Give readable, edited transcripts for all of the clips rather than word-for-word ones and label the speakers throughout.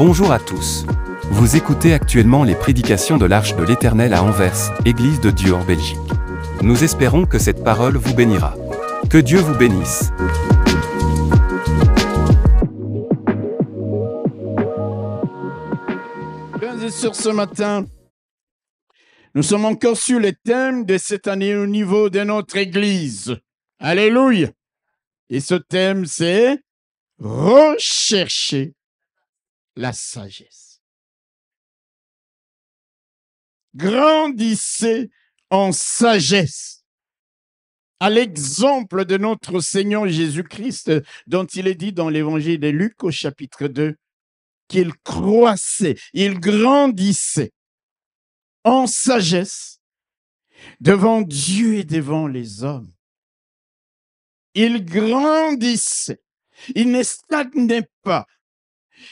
Speaker 1: Bonjour à tous. Vous écoutez actuellement les prédications de l'Arche de l'Éternel à Anvers, Église de Dieu en Belgique. Nous espérons que cette parole vous bénira. Que Dieu vous bénisse.
Speaker 2: Bien sûr, ce matin, nous sommes encore sur le thème de cette année au niveau de notre Église. Alléluia. Et ce thème, c'est rechercher la sagesse. Grandissez en sagesse. À l'exemple de notre Seigneur Jésus-Christ, dont il est dit dans l'évangile de Luc au chapitre 2, qu'il croissait, il grandissait en sagesse devant Dieu et devant les hommes. Il grandissait, il ne stagnait pas,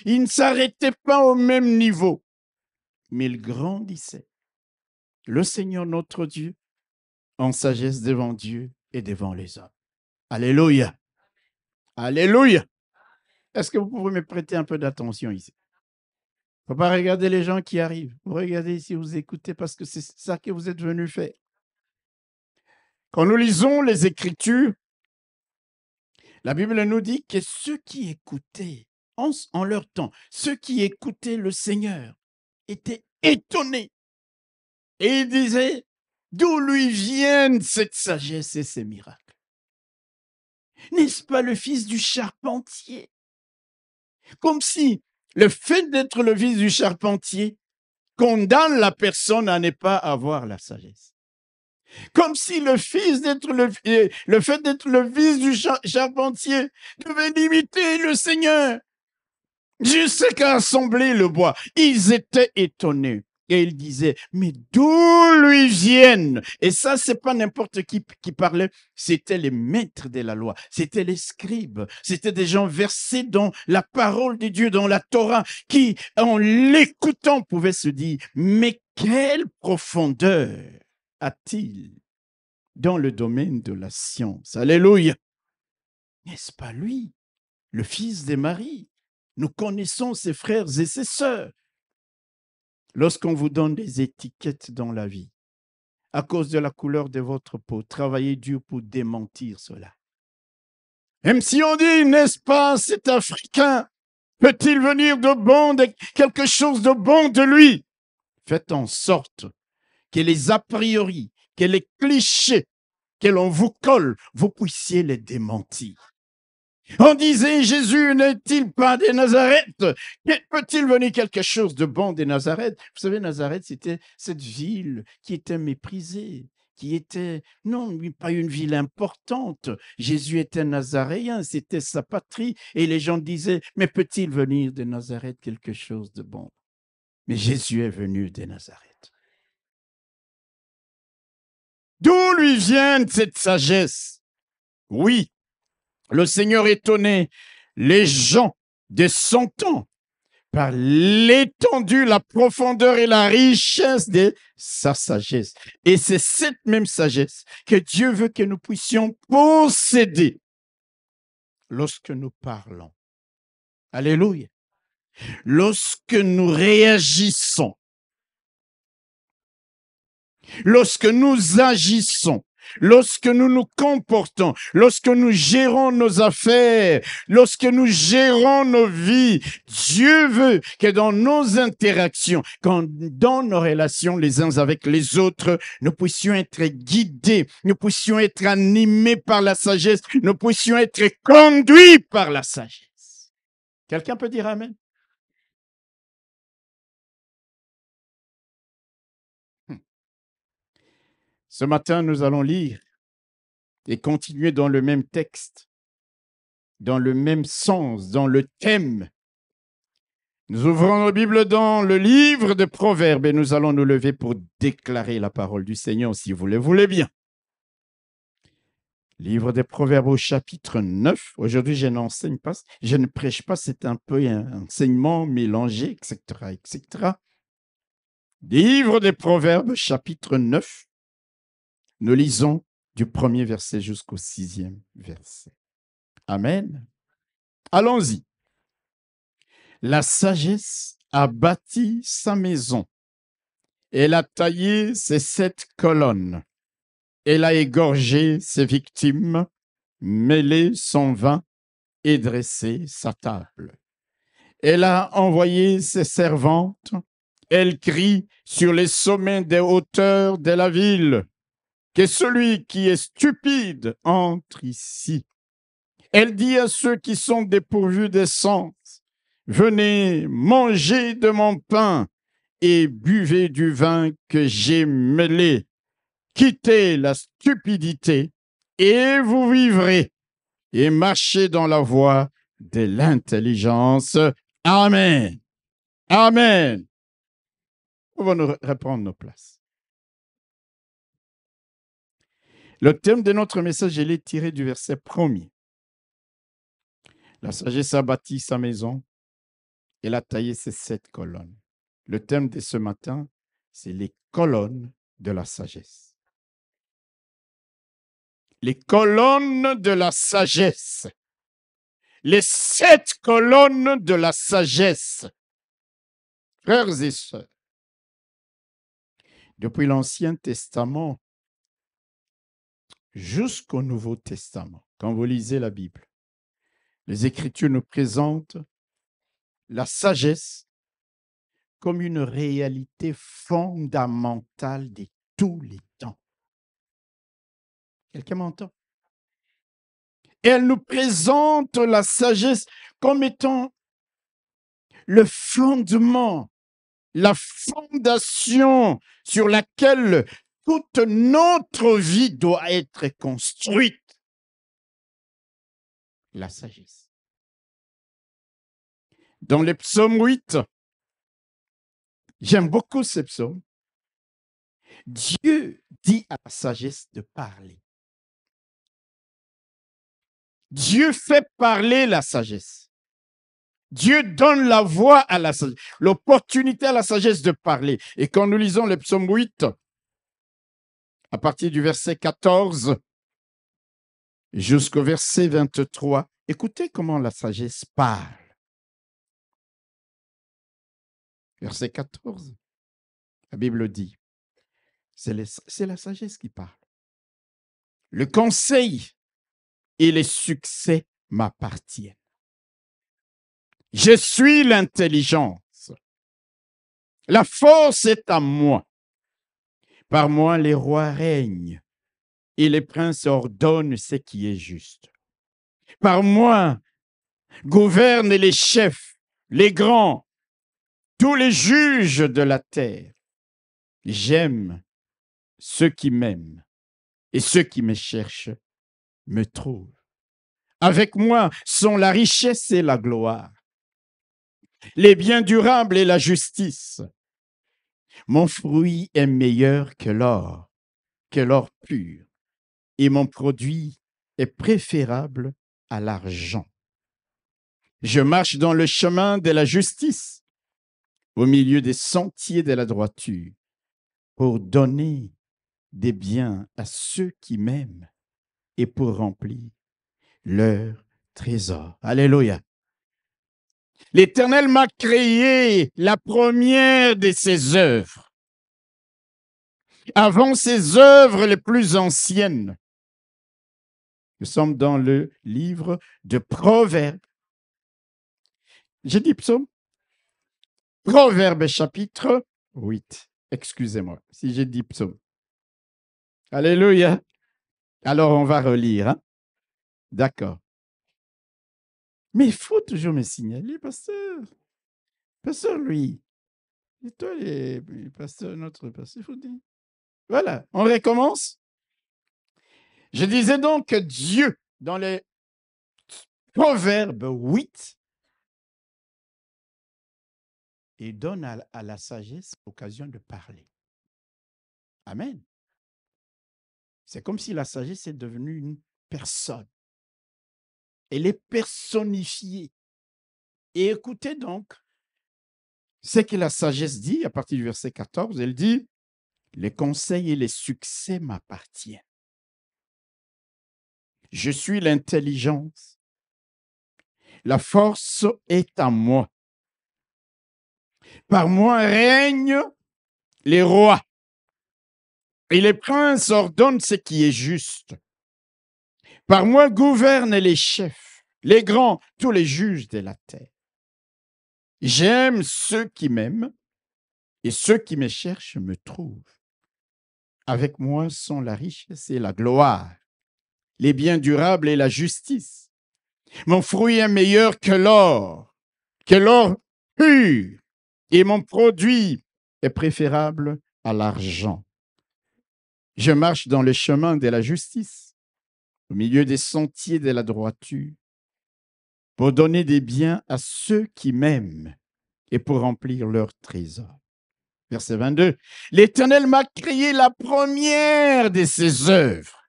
Speaker 2: il ne s'arrêtait pas au même niveau, mais il grandissait. Le Seigneur notre Dieu en sagesse devant Dieu et devant les hommes. Alléluia. Alléluia. Est-ce que vous pouvez me prêter un peu d'attention ici? Il ne faut pas regarder les gens qui arrivent. Vous regardez ici, vous écoutez parce que c'est ça que vous êtes venus faire. Quand nous lisons les Écritures, la Bible nous dit que ceux qui écoutaient en leur temps, ceux qui écoutaient le Seigneur étaient étonnés. Et ils disaient, d'où lui viennent cette sagesse et ces miracles? N'est-ce pas le fils du charpentier? Comme si le fait d'être le fils du charpentier condamne la personne à ne pas avoir la sagesse. Comme si le fait d'être le fils du charpentier devait limiter le Seigneur jusqu'à assembler le bois. Ils étaient étonnés. Et ils disaient, mais d'où lui viennent? Et ça, c'est pas n'importe qui parlait, c'était les maîtres de la loi, c'était les scribes, c'était des gens versés dans la parole de Dieu, dans la Torah, qui, en l'écoutant, pouvaient se dire, mais quelle profondeur a-t-il dans le domaine de la science? Alléluia! N'est-ce pas lui, le fils de Marie? Nous connaissons ses frères et ses sœurs. Lorsqu'on vous donne des étiquettes dans la vie, à cause de la couleur de votre peau, travaillez dur pour démentir cela. Même si on dit, n'est-ce pas, cet Africain, peut-il venir de bon, de quelque chose de bon de lui? Faites en sorte que les a priori, que les clichés que l'on vous colle, vous puissiez les démentir. On disait, Jésus n'est-il pas de Nazareth? Peut-il venir quelque chose de bon de Nazareth? Vous savez, Nazareth, c'était cette ville qui était méprisée, qui était, non, pas une ville importante. Jésus était nazaréen, c'était sa patrie. Et les gens disaient, mais peut-il venir de Nazareth quelque chose de bon? Mais Jésus est venu de Nazareth. D'où lui vient cette sagesse? Oui. Le Seigneur étonnait les gens de son temps par l'étendue, la profondeur et la richesse de sa sagesse. Et c'est cette même sagesse que Dieu veut que nous puissions posséder lorsque nous parlons. Alléluia. Lorsque nous réagissons, lorsque nous agissons, lorsque nous nous comportons, lorsque nous gérons nos affaires, lorsque nous gérons nos vies, Dieu veut que dans nos interactions, dans nos relations les uns avec les autres, nous puissions être guidés, nous puissions être animés par la sagesse, nous puissions être conduits par la sagesse. Quelqu'un peut dire amen? Ce matin, nous allons lire et continuer dans le même texte, dans le même sens, dans le thème. Nous ouvrons nos Bibles dans le livre de Proverbes et nous allons nous lever pour déclarer la parole du Seigneur, si vous le voulez bien. Livre des Proverbes au chapitre 9. Aujourd'hui, je n'enseigne pas, je ne prêche pas, c'est un peu un enseignement mélangé, etc., etc. Livre des Proverbes, chapitre 9. Nous lisons du premier verset jusqu'au 6e verset. Amen. Allons-y. La sagesse a bâti sa maison. Elle a taillé ses 7 colonnes. Elle a égorgé ses victimes, mêlé son vin et dressé sa table. Elle a envoyé ses servantes. Elle crie sur les sommets des hauteurs de la ville que celui qui est stupide entre ici. Elle dit à ceux qui sont dépourvus de sens, venez manger de mon pain et buvez du vin que j'ai mêlé. Quittez la stupidité et vous vivrez et marchez dans la voie de l'intelligence. Amen. Amen. On va nous reprendre nos places. Le thème de notre message, il est tiré du verset 1er. La sagesse a bâti sa maison. Elle a taillé ses 7 colonnes. Le thème de ce matin, c'est les colonnes de la sagesse. Les colonnes de la sagesse. Les 7 colonnes de la sagesse. Frères et sœurs, depuis l'Ancien Testament jusqu'au Nouveau Testament, quand vous lisez la Bible, les Écritures nous présentent la sagesse comme une réalité fondamentale de tous les temps. Quelqu'un m'entend? Elle nous présente la sagesse comme étant le fondement, la fondation sur laquelle toute notre vie doit être construite. La sagesse. Dans le psaume 8, j'aime beaucoup ce psaume. Dieu dit à la sagesse de parler. Dieu fait parler la sagesse. Dieu donne la voix à la sagesse, l'opportunité à la sagesse de parler. Et quand nous lisons le psaume 8, à partir du verset 14 jusqu'au verset 23, écoutez comment la sagesse parle. Verset 14, la Bible dit, c'est la sagesse qui parle. Le conseil et les succès m'appartiennent. Je suis l'intelligence. La force est à moi. Par moi, les rois règnent et les princes ordonnent ce qui est juste. Par moi, gouvernent les chefs, les grands, tous les juges de la terre. J'aime ceux qui m'aiment et ceux qui me cherchent me trouvent. Avec moi sont la richesse et la gloire, les biens durables et la justice. Mon fruit est meilleur que l'or pur, et mon produit est préférable à l'argent. Je marche dans le chemin de la justice, au milieu des sentiers de la droiture, pour donner des biens à ceux qui m'aiment et pour remplir leur trésor. Alléluia. L'Éternel m'a créé la première de ses œuvres. Avant ses œuvres les plus anciennes. Nous sommes dans le livre de Proverbes. J'ai dit psaume? Proverbes chapitre 8. Excusez-moi si j'ai dit psaume. Alléluia. Alors on va relire. Hein? D'accord. Mais il faut toujours me signaler, pasteur. Pasteur, lui. Et toi, les pasteurs, notre pasteur, il faut dire. Voilà, on recommence. Je disais donc que Dieu, dans les Proverbes 8, il donne à la sagesse l'occasion de parler. Amen. C'est comme si la sagesse est devenue une personne. Elle est personnifiée. Et écoutez donc ce que la sagesse dit à partir du verset 14. Elle dit, les conseils et les succès m'appartiennent. Je suis l'intelligence. La force est à moi. Par moi règnent les rois. Et les princes ordonnent ce qui est juste. Par moi gouvernent les chefs, les grands, tous les juges de la terre. J'aime ceux qui m'aiment, et ceux qui me cherchent me trouvent. Avec moi sont la richesse et la gloire, les biens durables et la justice. Mon fruit est meilleur que l'or pur, et mon produit est préférable à l'argent. Je marche dans le chemin de la justice, au milieu des sentiers de la droiture, pour donner des biens à ceux qui m'aiment et pour remplir leur trésor. Verset 22. L'Éternel m'a créé la première de ses œuvres,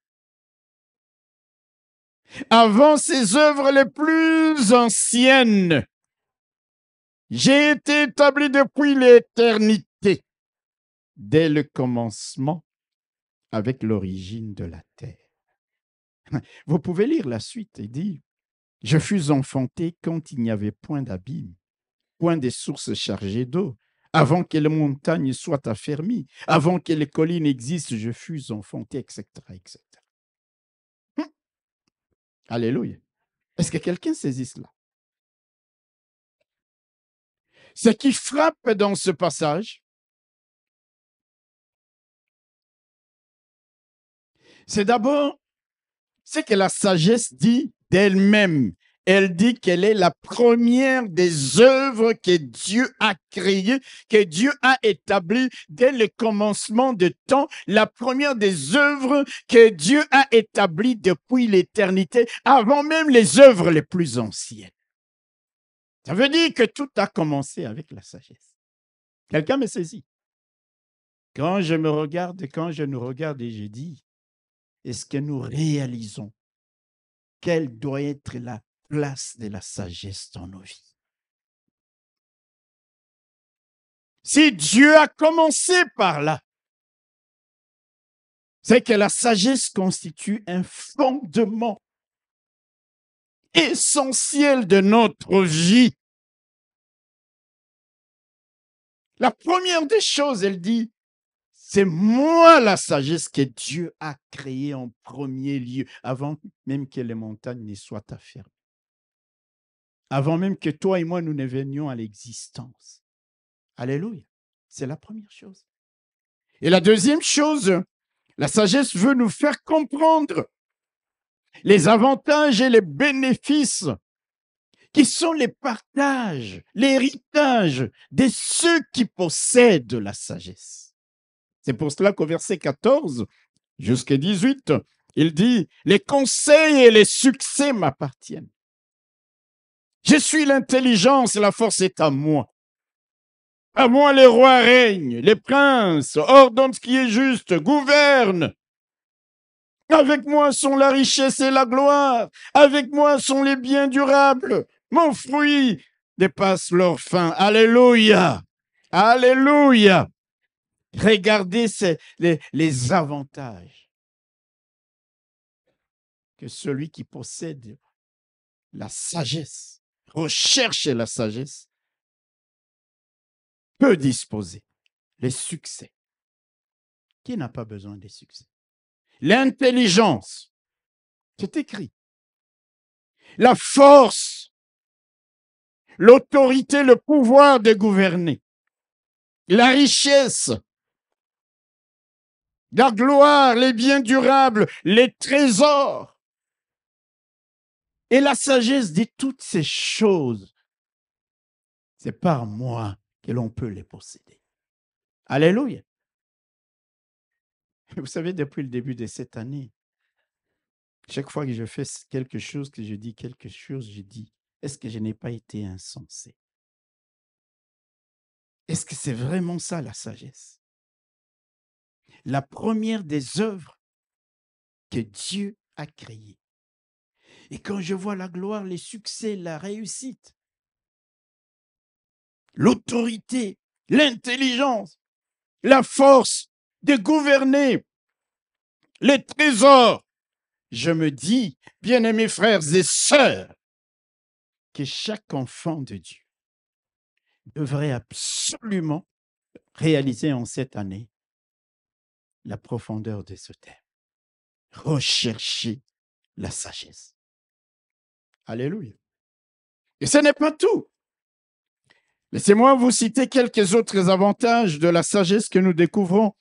Speaker 2: avant ses œuvres les plus anciennes. J'ai été établi depuis l'éternité, dès le commencement, avec l'origine de la terre. Vous pouvez lire la suite et dire, je fus enfanté quand il n'y avait point d'abîme, point de sources chargées d'eau. Avant que les montagnes soient affermies, avant que les collines existent, je fus enfanté, etc., etc. Alléluia. Est-ce que quelqu'un saisit cela? Ce qui frappe dans ce passage, c'est d'abord ce que la sagesse dit d'elle-même. Elle dit qu'elle est la première des œuvres que Dieu a créées, que Dieu a établies dès le commencement de temps, la première des œuvres que Dieu a établies depuis l'éternité, avant même les œuvres les plus anciennes. Ça veut dire que tout a commencé avec la sagesse. Quelqu'un me saisit? Quand je me regarde, quand je nous regarde et je dis, est-ce que nous réalisons quelle doit être la place de la sagesse dans nos vies? Si Dieu a commencé par là, c'est que la sagesse constitue un fondement essentiel de notre vie. La première des choses, elle dit, c'est moi la sagesse que Dieu a créée en premier lieu, avant même que les montagnes ne soient affermies. Avant même que toi et moi, nous ne venions à l'existence. Alléluia. C'est la première chose. Et la deuxième chose, la sagesse veut nous faire comprendre les avantages et les bénéfices qui sont les partages, l'héritage de ceux qui possèdent la sagesse. C'est pour cela qu'au verset 14 jusqu'à 18, il dit, les conseils et les succès m'appartiennent. Je suis l'intelligence et la force est à moi. À moi les rois règnent, les princes ordonnent ce qui est juste, gouvernent. Avec moi sont la richesse et la gloire. Avec moi sont les biens durables. Mon fruit dépasse leur fin. Alléluia. Alléluia. Regardez les avantages que celui qui possède la sagesse, recherche la sagesse, peut disposer. Les succès. Qui n'a pas besoin des succès? L'intelligence. C'est écrit. La force, l'autorité, le pouvoir de gouverner, la richesse, la gloire, les biens durables, les trésors. Et la sagesse dit toutes ces choses. C'est par moi que l'on peut les posséder. Alléluia. Vous savez, depuis le début de cette année, chaque fois que je fais quelque chose, que je dis quelque chose, je dis, est-ce que je n'ai pas été insensé? Est-ce que c'est vraiment ça la sagesse? La première des œuvres que Dieu a créées. Et quand je vois la gloire, les succès, la réussite, l'autorité, l'intelligence, la force de gouverner, les trésors, je me dis, bien-aimés frères et sœurs, que chaque enfant de Dieu devrait absolument réaliser en cette année la profondeur de ce thème. Rechercher la sagesse. Alléluia. Et ce n'est pas tout. Laissez-moi vous citer quelques autres avantages de la sagesse que nous découvrons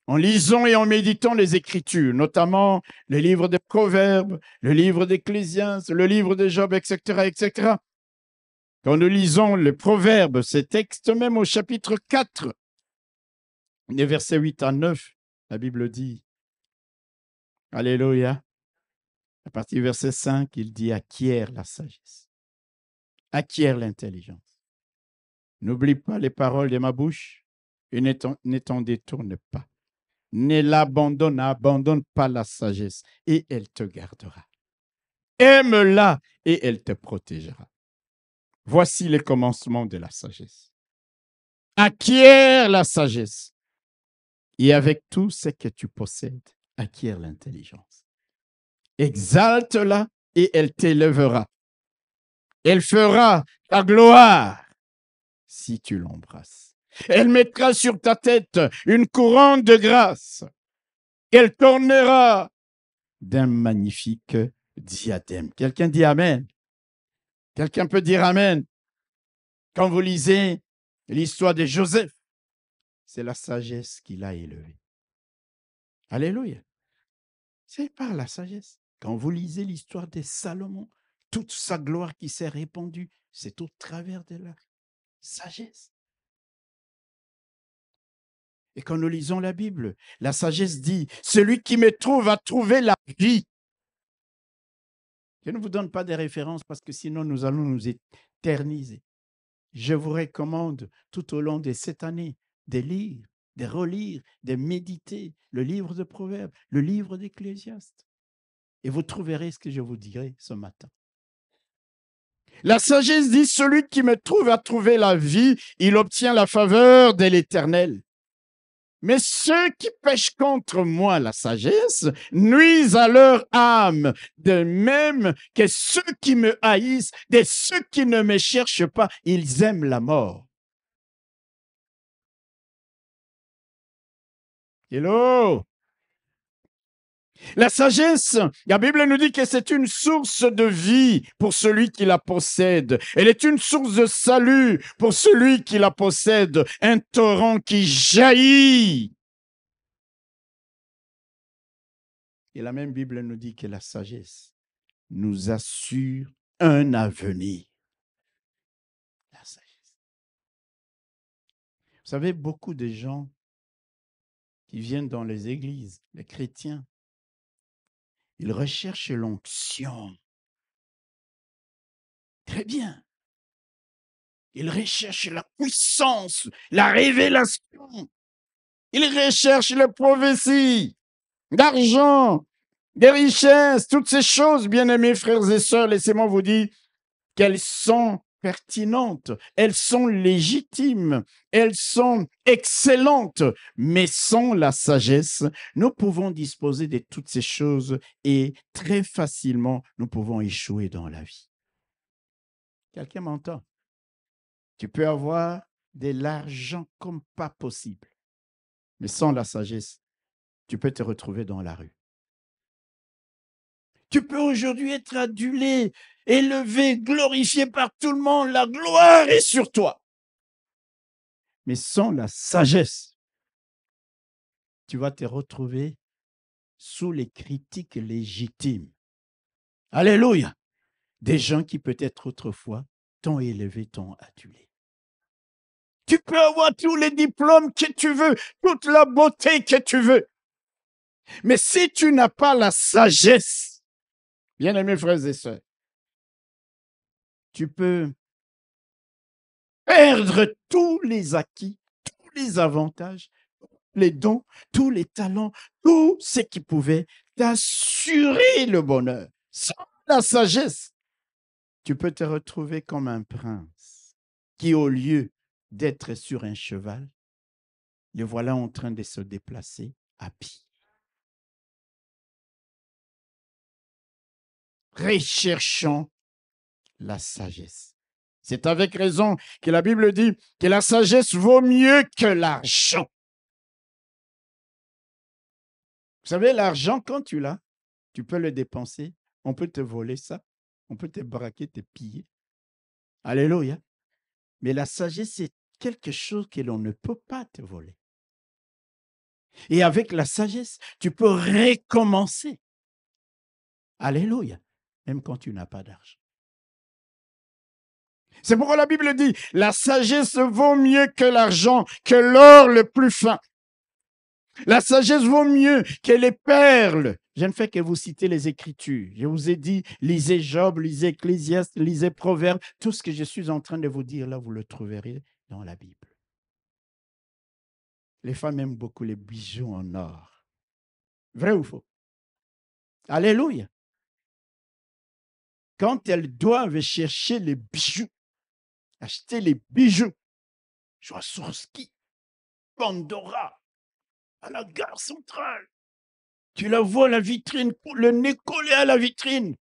Speaker 2: en lisant et en méditant les Écritures, notamment le livre des Proverbes, le livre d'Ecclésiaste, le livre de Job, etc., etc. Quand nous lisons les Proverbes, ces textes, même au chapitre 4, les versets 8 à 9, la Bible dit, Alléluia, à partir du verset 5, il dit « Acquiert la sagesse, acquiert l'intelligence. N'oublie pas les paroles de ma bouche et ne t'en détourne pas. Ne abandonne pas la sagesse et elle te gardera. Aime-la et elle te protégera. Voici les commencements de la sagesse. Acquiert la sagesse et avec tout ce que tu possèdes, acquiert l'intelligence. Exalte-la et elle t'élèvera. Elle fera ta gloire si tu l'embrasses. Elle mettra sur ta tête une couronne de grâce. Elle t'ornera d'un magnifique diadème. Quelqu'un dit Amen. Quelqu'un peut dire Amen. Quand vous lisez l'histoire de Joseph, c'est la sagesse qui l'a élevé. Alléluia. C'est par la sagesse. Quand vous lisez l'histoire de Salomon, toute sa gloire qui s'est répandue, c'est au travers de la sagesse. Et quand nous lisons la Bible, la sagesse dit, celui qui me trouve a trouvé la vie. Je ne vous donne pas des références parce que sinon nous allons nous éterniser. Je vous recommande tout au long de cette année de lire, de relire, de méditer le livre de Proverbes, le livre d'Ecclésiaste. Et vous trouverez ce que je vous dirai ce matin. La sagesse dit, celui qui me trouve a trouvé la vie, il obtient la faveur de l'Éternel. Mais ceux qui pêchent contre moi la sagesse nuisent à leur âme, de même que ceux qui me haïssent, de ceux qui ne me cherchent pas, ils aiment la mort. Hello! La sagesse, la Bible nous dit que c'est une source de vie pour celui qui la possède. Elle est une source de salut pour celui qui la possède. Un torrent qui jaillit. Et la même Bible nous dit que la sagesse nous assure un avenir. La sagesse. Vous savez, beaucoup de gens qui viennent dans les églises, les chrétiens, ils recherchent l'onction. Très bien. Ils recherchent la puissance, la révélation. Ils recherchent les prophéties, l'argent, des richesses, toutes ces choses, bien-aimés frères et sœurs, laissez-moi vous dire qu'elles sont pertinentes, elles sont légitimes, elles sont excellentes, mais sans la sagesse, nous pouvons disposer de toutes ces choses et très facilement, nous pouvons échouer dans la vie. Quelqu'un m'entend? Tu peux avoir de l'argent comme pas possible, mais sans la sagesse, tu peux te retrouver dans la rue. Tu peux aujourd'hui être adulé, élevé, glorifié par tout le monde. La gloire est sur toi. Mais sans la sagesse, tu vas te retrouver sous les critiques légitimes. Alléluia. Des gens qui peut-être autrefois t'ont élevé, t'ont adulé. Tu peux avoir tous les diplômes que tu veux, toute la beauté que tu veux. Mais si tu n'as pas la sagesse, bien-aimés frères et sœurs, tu peux perdre tous les acquis, tous les avantages, les dons, tous les talents, tout ce qui pouvait t'assurer le bonheur. Sans la sagesse, tu peux te retrouver comme un prince qui, au lieu d'être sur un cheval, le voilà en train de se déplacer à pied. Recherchons la sagesse. C'est avec raison que la Bible dit que la sagesse vaut mieux que l'argent. Vous savez, l'argent, quand tu l'as, tu peux le dépenser. On peut te voler ça. On peut te braquer, te piller. Alléluia. Mais la sagesse, c'est quelque chose que l'on ne peut pas te voler. Et avec la sagesse, tu peux recommencer. Alléluia. Même quand tu n'as pas d'argent. C'est pourquoi la Bible dit, la sagesse vaut mieux que l'argent, que l'or le plus fin. La sagesse vaut mieux que les perles. Je ne fais que vous citer les Écritures. Je vous ai dit, lisez Job, lisez Ecclésiaste, lisez Proverbes. Tout ce que je suis en train de vous dire là, vous le trouverez dans la Bible. Les femmes aiment beaucoup les bijoux en or. Vrai ou faux? Alléluia. Quand elles doivent chercher les bijoux, acheter les bijoux, Swarovski, Pandora, à la gare centrale, tu la vois à la vitrine, le nez collé à la vitrine.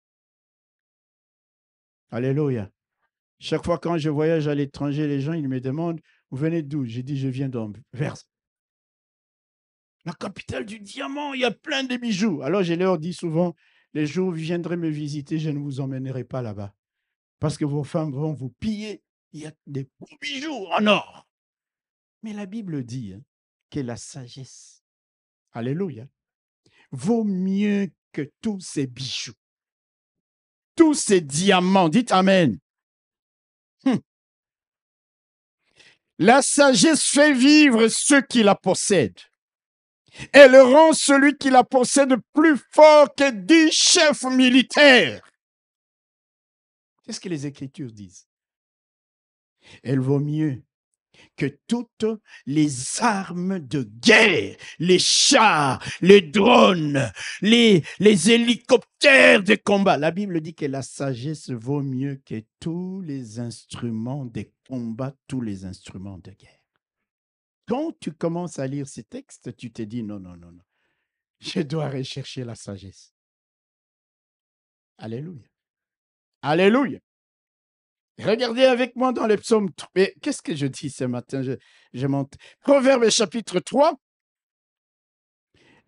Speaker 2: Alléluia. Chaque fois quand je voyage à l'étranger, les gens ils me demandent, vous venez d'où? J'ai dit, je viens d'Anvers. La capitale du diamant, il y a plein de bijoux. Alors je leur dis souvent, les jours où vous viendrez me visiter, je ne vous emmènerai pas là-bas. Parce que vos femmes vont vous piller. Il y a des beaux bijoux en or. Mais la Bible dit que la sagesse, alléluia, vaut mieux que tous ces bijoux. Tous ces diamants. Dites Amen. La sagesse fait vivre ceux qui la possèdent. Elle rend celui qui la possède plus fort que 10 chefs militaires. C'est ce que les Écritures disent. Elle vaut mieux que toutes les armes de guerre, les chars, les drones, les hélicoptères de combat. La Bible dit que la sagesse vaut mieux que tous les instruments de combat, tous les instruments de guerre. Quand tu commences à lire ces textes, tu te dis non, non, non, non. Je dois rechercher la sagesse. Alléluia. Alléluia. Regardez avec moi dans les psaumes. Mais qu'est-ce que je dis ce matin? Je monte. Proverbe chapitre 3,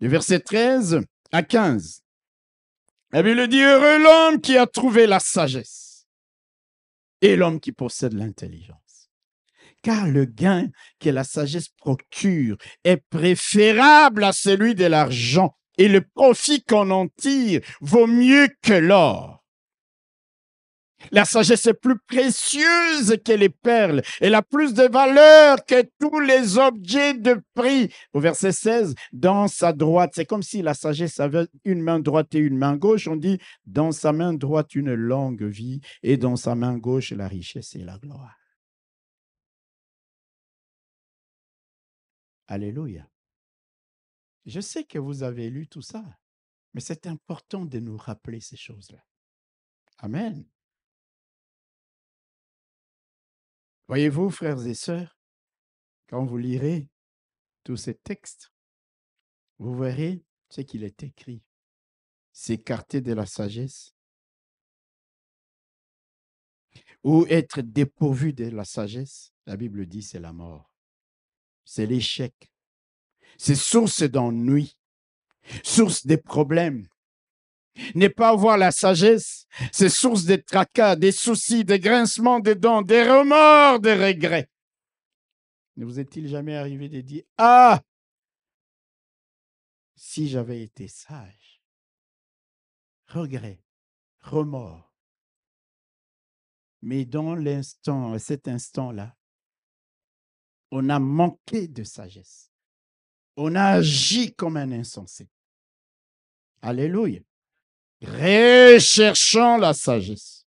Speaker 2: le verset 13 à 15. La Bible dit, heureux l'homme qui a trouvé la sagesse et l'homme qui possède l'intelligence. Car le gain que la sagesse procure est préférable à celui de l'argent et le profit qu'on en tire vaut mieux que l'or. La sagesse est plus précieuse que les perles. Elle a plus de valeur que tous les objets de prix. Au verset 16, dans sa droite, c'est comme si la sagesse avait une main droite et une main gauche. On dit, dans sa main droite, une longue vie et dans sa main gauche, la richesse et la gloire. Alléluia. Je sais que vous avez lu tout ça, mais c'est important de nous rappeler ces choses-là. Amen. Voyez-vous, frères et sœurs, quand vous lirez tous ces textes, vous verrez ce qu'il est écrit. S'écarter de la sagesse ou être dépourvu de la sagesse, la Bible dit c'est la mort. C'est l'échec. C'est source d'ennui, source de problèmes. Ne pas avoir la sagesse, c'est source de tracas, des soucis, des grincements de dents, des remords, des regrets. Ne vous est-il jamais arrivé de dire, ah, si j'avais été sage, regret, remords. Mais dans l'instant, cet instant-là, on a manqué de sagesse. On a agi comme un insensé. Alléluia. Recherchons la sagesse.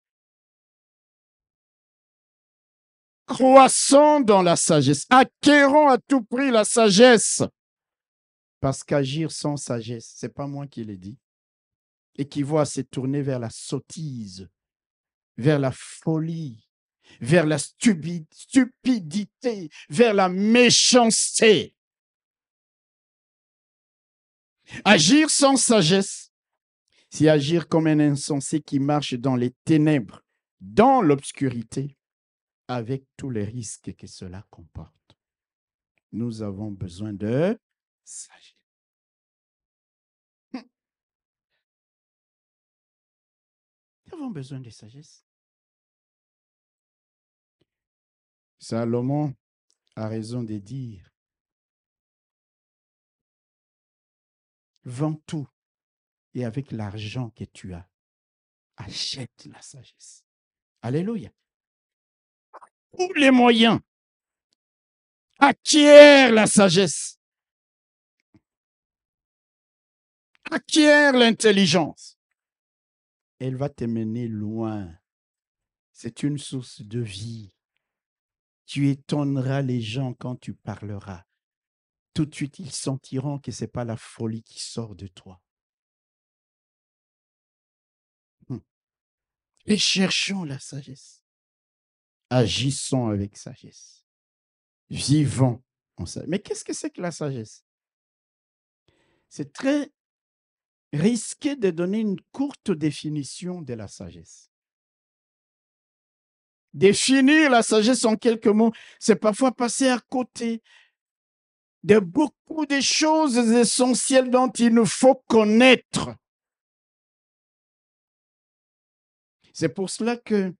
Speaker 2: Croissons dans la sagesse. Acquérons à tout prix la sagesse. Parce qu'agir sans sagesse, ce n'est pas moi qui l'ai dit, équivaut à se tourner vers la sottise, vers la folie, vers la stupidité, vers la méchanceté. Agir sans sagesse, c'est agir comme un insensé qui marche dans les ténèbres, dans l'obscurité, avec tous les risques que cela comporte. Nous avons besoin de sagesse. Nous avons besoin de sagesse. Salomon a raison de dire, vends tout et avec l'argent que tu as, achète la sagesse. Alléluia. Tous les moyens, acquiert la sagesse. Acquiert l'intelligence. Elle va te mener loin. C'est une source de vie. Tu étonneras les gens quand tu parleras. Tout de suite, ils sentiront que ce n'est pas la folie qui sort de toi. Et cherchons la sagesse. Agissons avec sagesse. Vivons en sagesse. Mais qu'est-ce que c'est que la sagesse? C'est très risqué de donner une courte définition de la sagesse. Définir la sagesse en quelques mots, c'est parfois passer à côté de beaucoup de choses essentielles dont il nous faut connaître. C'est pour cela que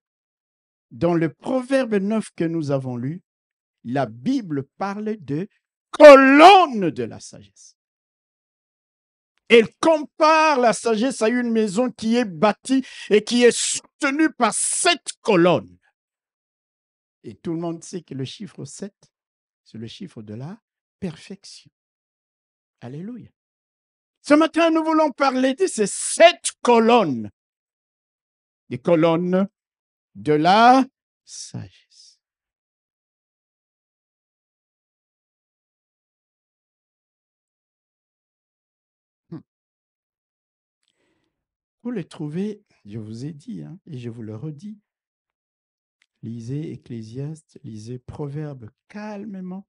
Speaker 2: dans le Proverbe 9 que nous avons lu, la Bible parle de colonne de la sagesse. Elle compare la sagesse à une maison qui est bâtie et qui est soutenue par 7 colonnes. Et tout le monde sait que le chiffre 7, c'est le chiffre de la perfection. Alléluia. Ce matin, nous voulons parler de ces 7 colonnes. Des colonnes de la sagesse. Vous les trouvez, je vous ai dit, et je vous le redis, lisez Ecclésiaste, lisez Proverbes calmement.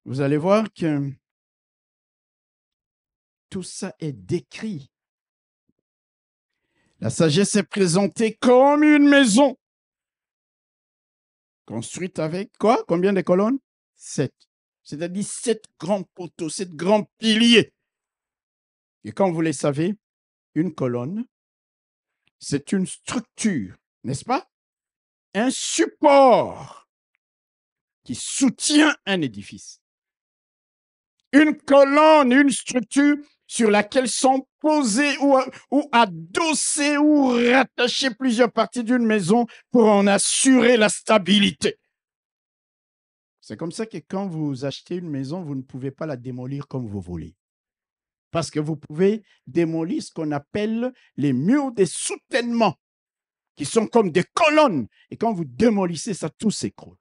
Speaker 2: Vous allez voir que tout ça est décrit. La sagesse est présentée comme une maison. Construite avec quoi? Combien de colonnes? 7. C'est-à-dire 7 grands poteaux, 7 grands piliers. Et comme vous le savez, une colonne, c'est une structure, n'est-ce pas? Un support qui soutient un édifice. Une colonne, une structure sur laquelle sont posées ou adossées ou rattachées plusieurs parties d'une maison pour en assurer la stabilité. C'est comme ça que quand vous achetez une maison, vous ne pouvez pas la démolir comme vous voulez. Parce que vous pouvez démolir ce qu'on appelle les murs de soutènement, qui sont comme des colonnes. Et quand vous démolissez ça, tout s'écroule.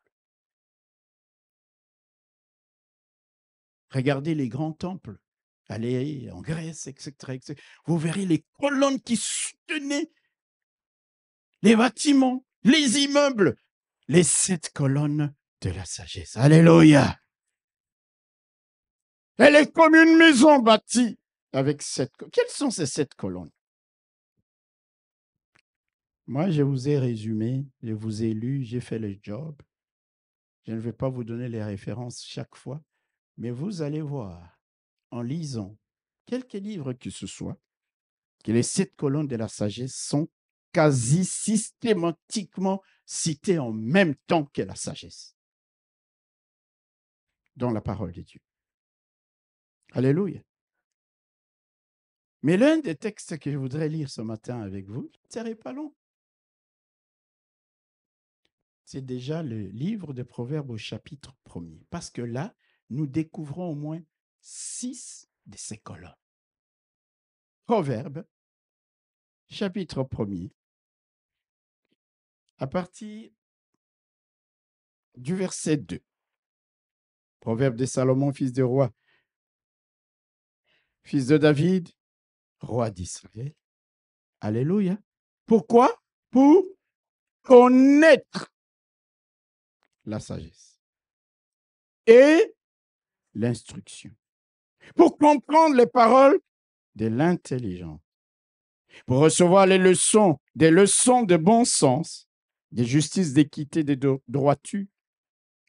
Speaker 2: Regardez les grands temples. Allez en Grèce, etc., etc. Vous verrez les colonnes qui soutenaient les bâtiments, les immeubles, les 7 colonnes de la sagesse. Alléluia. Elle est comme une maison bâtie avec 7 colonnes. Quelles sont ces 7 colonnes? Moi, je vous ai résumé, je vous ai lu, j'ai fait le job. Je ne vais pas vous donner les références chaque fois, mais vous allez voir, en lisant quelques livres que ce soit, que les 7 colonnes de la sagesse sont quasi systématiquement citées en même temps que la sagesse dans la parole de Dieu. Alléluia. Mais l'un des textes que je voudrais lire ce matin avec vous, ne serait pas long. C'est déjà le livre de Proverbes au chapitre 1er. Parce que là, nous découvrons au moins 6 de ces colonnes. Proverbes, chapitre 1er, à partir du verset 2. Proverbe de Salomon, fils de roi, fils de David, roi d'Israël. Alléluia. Pourquoi? Pour connaître la sagesse et l'instruction. Pour comprendre les paroles de l'intelligence. Pour recevoir les leçons, des leçons de bon sens de justice, d'équité, de droiture,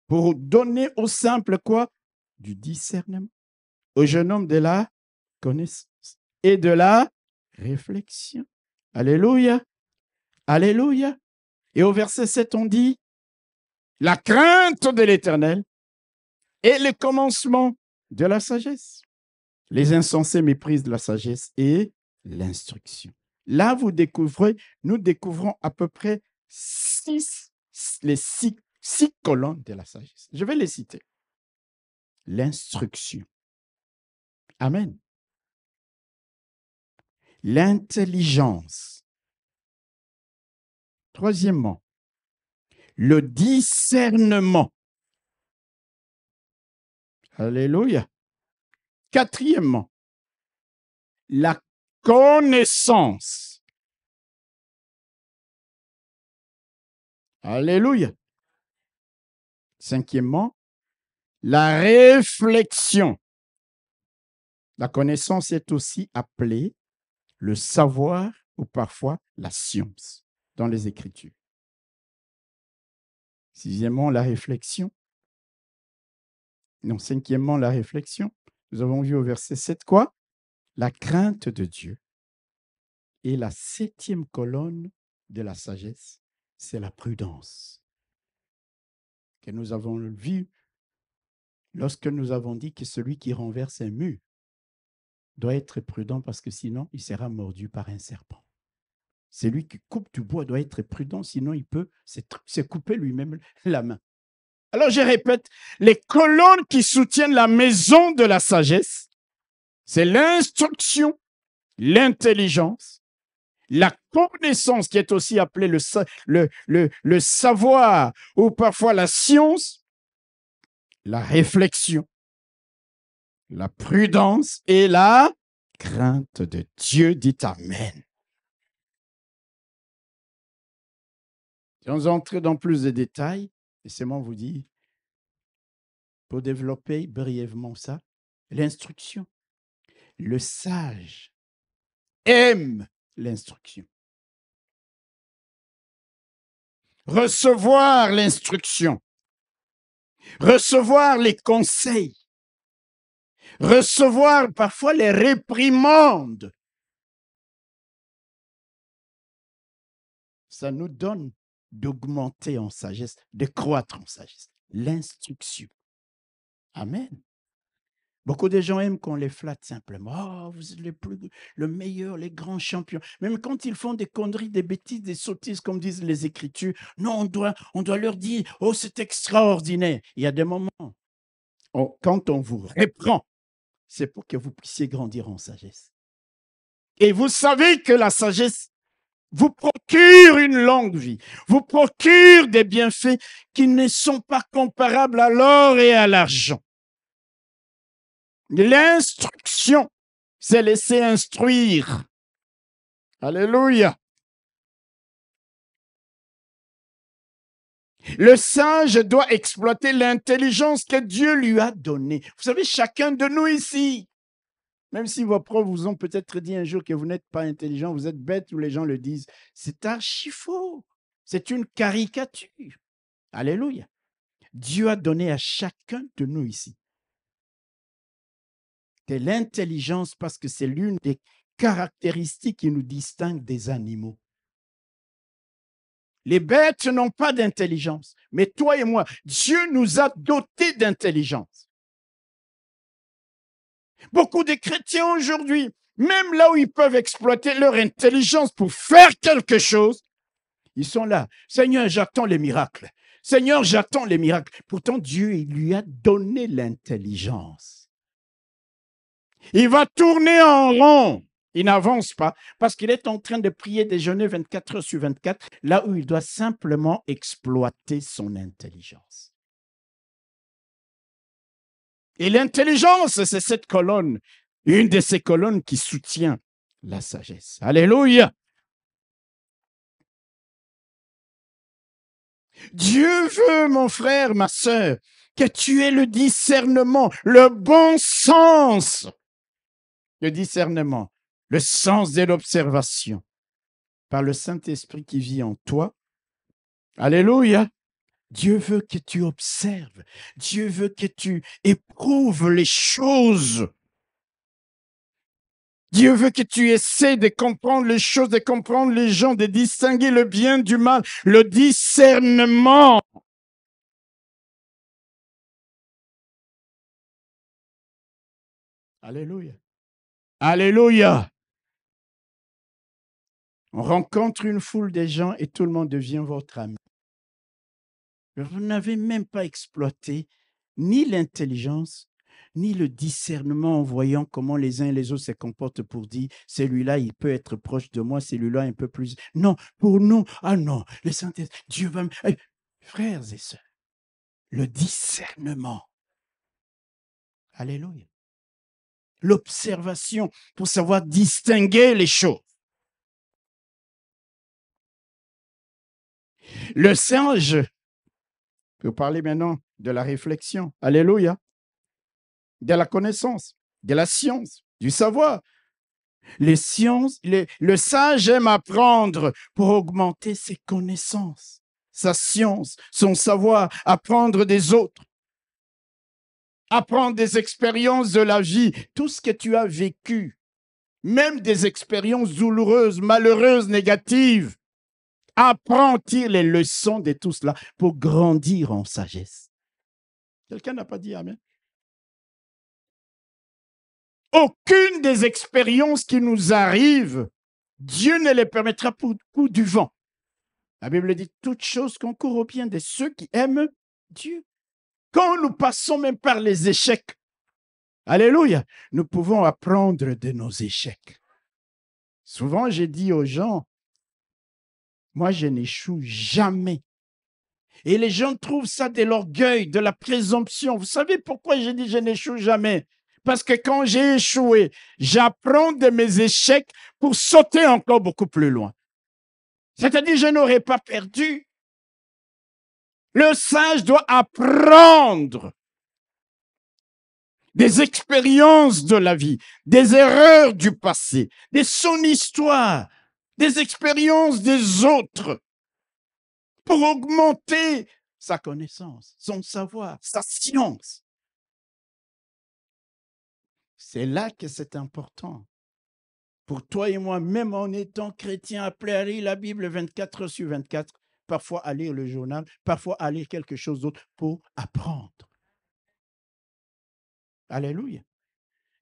Speaker 2: pour donner au simple quoi? Du discernement. Au jeune homme de la connaissance et de la réflexion. Alléluia. Alléluia. Et au verset 7, on dit, la crainte de l'Éternel est le commencement de la sagesse. Les insensés méprisent la sagesse et l'instruction. Là, nous découvrons à peu près les six colonnes de la sagesse. Je vais les citer. L'instruction. Amen. L'intelligence. Troisièmement, le discernement. Alléluia. Quatrièmement, la connaissance. Alléluia. Cinquièmement, la réflexion. La connaissance est aussi appelée le savoir ou parfois la science dans les Écritures. Sixièmement, la réflexion. Non, cinquièmement, la réflexion. Nous avons vu au verset 7 quoi? La crainte de Dieu. Et la septième colonne de la sagesse, c'est la prudence. Que nous avons vu lorsque nous avons dit que celui qui renverse un mur doit être prudent parce que sinon, il sera mordu par un serpent. Celui qui coupe du bois doit être prudent, sinon il peut se couper lui-même la main. Alors je répète, les colonnes qui soutiennent la maison de la sagesse, c'est l'instruction, l'intelligence, la connaissance qui est aussi appelée le savoir ou parfois la science, la réflexion, la prudence et la crainte de Dieu. Dit Amen. Si on entre dans plus de détails, laissez-moi vous dire, pour développer brièvement ça, l'instruction. Le sage aime l'instruction. Recevoir l'instruction, recevoir les conseils, recevoir parfois les réprimandes. Ça nous donne d'augmenter en sagesse, de croître en sagesse. L'instruction. Amen. Beaucoup de gens aiment qu'on les flatte simplement. Oh, vous êtes le meilleur, les grands champions. Même quand ils font des conneries, des bêtises, des sottises, comme disent les Écritures, non, on doit leur dire, oh, c'est extraordinaire. Il y a des moments, quand on vous reprend, c'est pour que vous puissiez grandir en sagesse. Et vous savez que la sagesse vous procure une longue vie, vous procure des bienfaits qui ne sont pas comparables à l'or et à l'argent. L'instruction, c'est laisser instruire. Alléluia. Le sage doit exploiter l'intelligence que Dieu lui a donnée. Vous savez, chacun de nous ici, même si vos profs vous ont peut-être dit un jour que vous n'êtes pas intelligent, vous êtes bête, ou les gens le disent, c'est archi faux. C'est une caricature. Alléluia. Dieu a donné à chacun de nous ici de l'intelligence parce que c'est l'une des caractéristiques qui nous distinguent des animaux. Les bêtes n'ont pas d'intelligence, mais toi et moi, Dieu nous a dotés d'intelligence. Beaucoup de chrétiens aujourd'hui, même là où ils peuvent exploiter leur intelligence pour faire quelque chose, ils sont là. Seigneur, j'attends les miracles. Seigneur, j'attends les miracles. Pourtant, Dieu, il lui a donné l'intelligence. Il va tourner en rond. Il n'avance pas parce qu'il est en train de prier, déjeuner 24 heures sur 24, là où il doit simplement exploiter son intelligence. Et l'intelligence, c'est cette colonne, une de ces colonnes qui soutient la sagesse. Alléluia. Dieu veut, mon frère, ma sœur, que tu aies le discernement, le bon sens. Le discernement, le sens de l'observation, par le Saint-Esprit qui vit en toi, Alléluia. Dieu veut que tu observes. Dieu veut que tu éprouves les choses. Dieu veut que tu essaies de comprendre les choses, de comprendre les gens, de distinguer le bien du mal, le discernement. Alléluia. Alléluia. On rencontre une foule de gens et tout le monde devient votre ami. Vous n'avez même pas exploité ni l'intelligence, ni le discernement en voyant comment les uns et les autres se comportent pour dire, celui-là, il peut être proche de moi, celui-là un peu plus. Non, pour nous, ah non, le Saint-Esprit, Dieu va me... Frères et sœurs, le discernement. Alléluia. L'observation pour savoir distinguer les choses. Le singe, pour parler maintenant de la réflexion, alléluia, de la connaissance, de la science, du savoir. Le sage aime apprendre pour augmenter ses connaissances, sa science, son savoir, apprendre des autres, apprendre des expériences de la vie, tout ce que tu as vécu, même des expériences douloureuses, malheureuses, négatives. Apprends, tire les leçons de tout cela pour grandir en sagesse. Quelqu'un n'a pas dit amen? Aucune des expériences qui nous arrivent, Dieu ne les permettra pour coup du vent. La Bible dit toutes choses concourent au bien de ceux qui aiment Dieu. Quand nous passons même par les échecs, alléluia, nous pouvons apprendre de nos échecs. Souvent, j'ai dit aux gens, moi, je n'échoue jamais. Et les gens trouvent ça de l'orgueil, de la présomption. Vous savez pourquoi j'ai dit je n'échoue jamais? Parce que quand j'ai échoué, j'apprends de mes échecs pour sauter encore beaucoup plus loin. C'est-à-dire, je n'aurais pas perdu. Le sage doit apprendre des expériences de la vie, des erreurs du passé, de son histoire, des expériences des autres, pour augmenter sa connaissance, son savoir, sa science. C'est là que c'est important. Pour toi et moi, même en étant chrétien, appelé à lire la Bible 24 sur 24, parfois à lire le journal, parfois à lire quelque chose d'autre pour apprendre. Alléluia.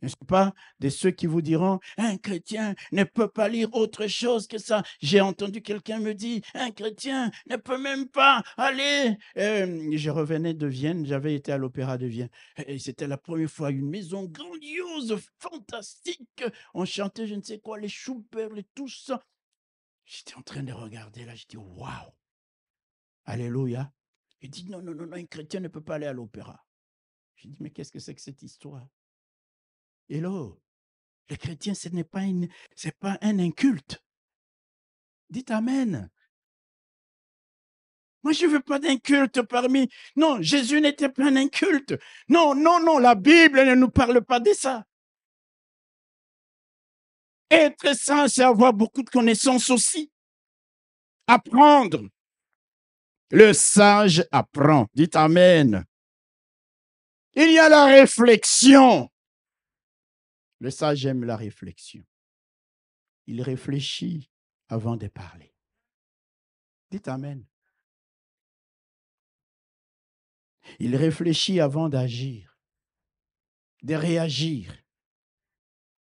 Speaker 2: Ne sont pas de ceux qui vous diront un chrétien ne peut pas lire autre chose que ça. J'ai entendu quelqu'un me dire un chrétien ne peut même pas aller. Je revenais de Vienne, j'avais été à l'Opéra de Vienne. Et c'était la première fois, une maison grandiose, fantastique. On chantait je ne sais quoi, les Schubert, tout ça. J'étais en train de regarder là, je dis waouh, alléluia. Il dit non, un chrétien ne peut pas aller à l'opéra. Je dis mais qu'est-ce que c'est que cette histoire? Hello, le chrétien, ce n'est pas, pas un inculte. Dites amen. Moi, je ne veux pas d'inculte parmi... Non, Jésus n'était pas un inculte. Non, la Bible ne nous parle pas de ça. Être saint, c'est avoir beaucoup de connaissances aussi. Apprendre. Le sage apprend. Dites amen. Il y a la réflexion. Le sage aime la réflexion. Il réfléchit avant de parler. Dites amen. Il réfléchit avant d'agir, de réagir.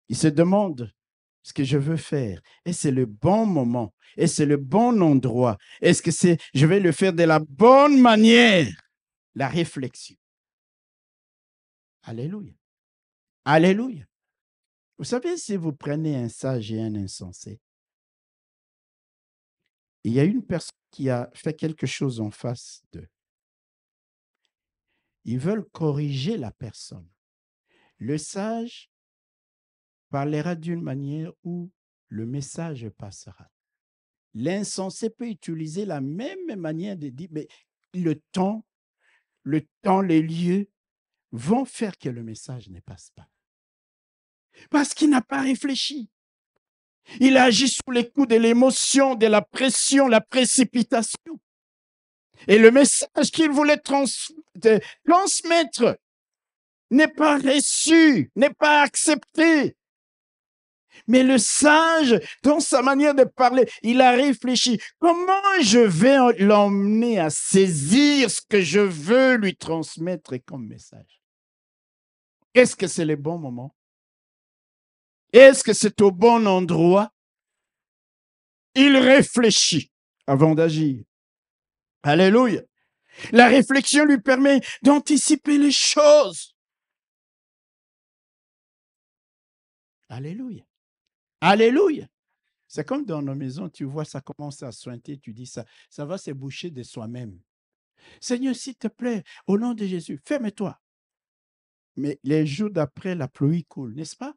Speaker 2: Il se demande ce que je veux faire. Et c'est le bon moment. Et c'est le bon endroit. Est-ce que je vais le faire de la bonne manière? La réflexion. Alléluia. Alléluia. Vous savez, si vous prenez un sage et un insensé, il y a une personne qui a fait quelque chose en face d'eux. Ils veulent corriger la personne. Le sage parlera d'une manière où le message passera. L'insensé peut utiliser la même manière de dire, mais le temps, les lieux vont faire que le message ne passe pas. Parce qu'il n'a pas réfléchi. Il agit sous les coups de l'émotion, de la pression, la précipitation. Et le message qu'il voulait transmettre n'est pas reçu, n'est pas accepté. Mais le sage, dans sa manière de parler, il a réfléchi. Comment je vais l'emmener à saisir ce que je veux lui transmettre comme message? Est-ce que c'est le bon moment? Est-ce que c'est au bon endroit? Il réfléchit avant d'agir. Alléluia. La réflexion lui permet d'anticiper les choses. Alléluia. Alléluia. C'est comme dans nos maisons, tu vois, ça commence à sointer, tu dis ça va se boucher de soi-même. Seigneur, s'il te plaît, au nom de Jésus, ferme-toi. Mais les jours d'après, la pluie coule, n'est-ce pas?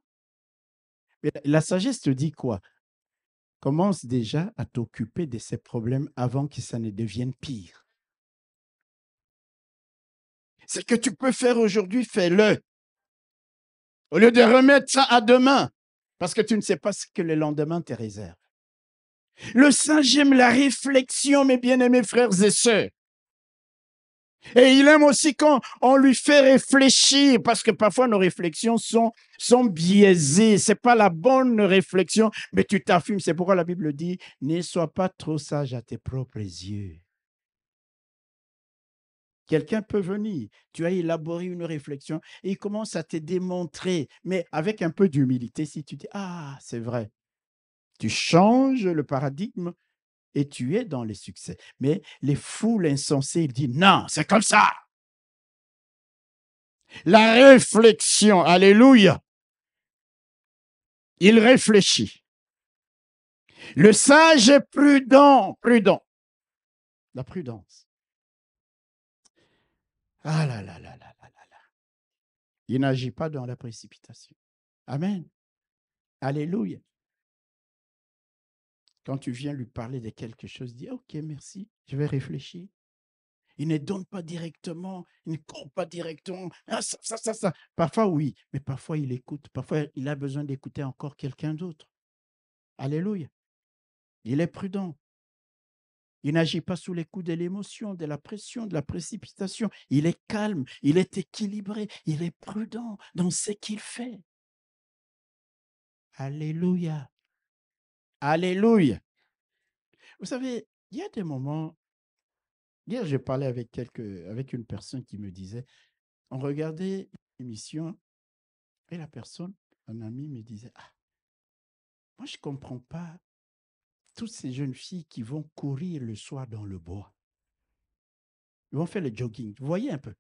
Speaker 2: Mais la sagesse te dit quoi? Commence déjà à t'occuper de ces problèmes avant que ça ne devienne pire. Ce que tu peux faire aujourd'hui, fais-le. Au lieu de remettre ça à demain, parce que tu ne sais pas ce que le lendemain te réserve. Le sage aime la réflexion, mes bien-aimés frères et sœurs. Et il aime aussi quand on lui fait réfléchir, parce que parfois nos réflexions sont biaisées. Ce n'est pas la bonne réflexion, mais tu t'affirmes. C'est pourquoi la Bible dit, ne sois pas trop sage à tes propres yeux. Quelqu'un peut venir, tu as élaboré une réflexion et il commence à te démontrer, mais avec un peu d'humilité, si tu dis, ah, c'est vrai, tu changes le paradigme et tu es dans les succès. Mais les foules insensées, ils disent, non, c'est comme ça. La réflexion, alléluia, il réfléchit. Le sage est prudent, la prudence. Ah là là là là là là là. Il n'agit pas dans la précipitation. Amen. Alléluia. Quand tu viens lui parler de quelque chose, dis, OK, merci, je vais réfléchir. Il ne donne pas directement, il ne court pas directement. Ah, ça. Parfois, oui, mais parfois, il écoute. Parfois, il a besoin d'écouter encore quelqu'un d'autre. Alléluia. Il est prudent. Il n'agit pas sous les coups de l'émotion, de la pression, de la précipitation. Il est calme, il est équilibré, il est prudent dans ce qu'il fait. Alléluia. Alléluia. Vous savez, il y a des moments, hier je parlais avec une personne qui me disait, on regardait une émission et la personne, un ami me disait, ah, moi je ne comprends pas toutes ces jeunes filles qui vont courir le soir dans le bois. Ils vont faire le jogging, vous voyez un peu,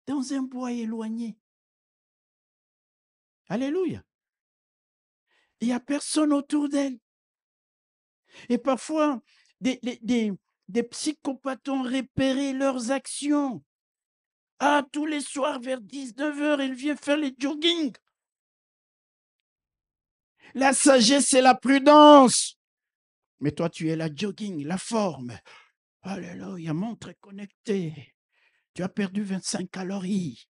Speaker 2: dans un bois éloigné. Alléluia. Il n'y a personne autour d'elle. Et parfois, des psychopathes ont repéré leurs actions. Ah, tous les soirs vers 19h, elle vient faire les jogging. La sagesse et la prudence. Mais toi, tu es la jogging, la forme. Alléluia, montre connectée. Tu as perdu 25 calories.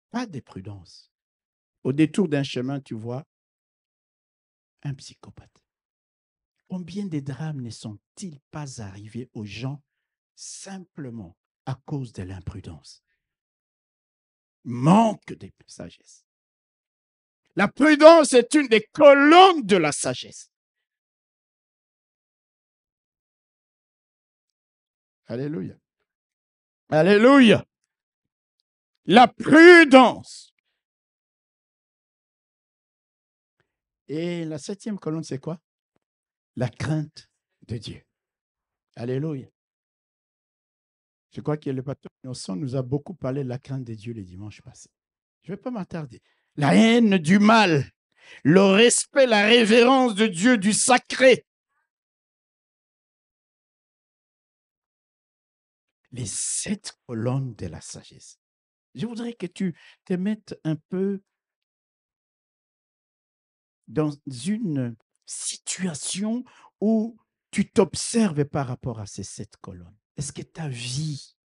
Speaker 2: Pas de prudence. Au détour d'un chemin, tu vois un psychopathe. Combien de drames ne sont-ils pas arrivés aux gens simplement à cause de l'imprudence? Manque de sagesse. La prudence est une des colonnes de la sagesse. Alléluia. Alléluia. La prudence. Et la 7e colonne, c'est quoi? La crainte de Dieu. Alléluia. Je crois que le pasteur Innocent nous a beaucoup parlé de la crainte de Dieu le dimanche passé. Je ne vais pas m'attarder. La haine du mal, le respect, la révérence de Dieu, du sacré. Les 7 colonnes de la sagesse. Je voudrais que tu te mettes un peu dans une situation où tu t'observes par rapport à ces 7 colonnes. Est-ce que ta vie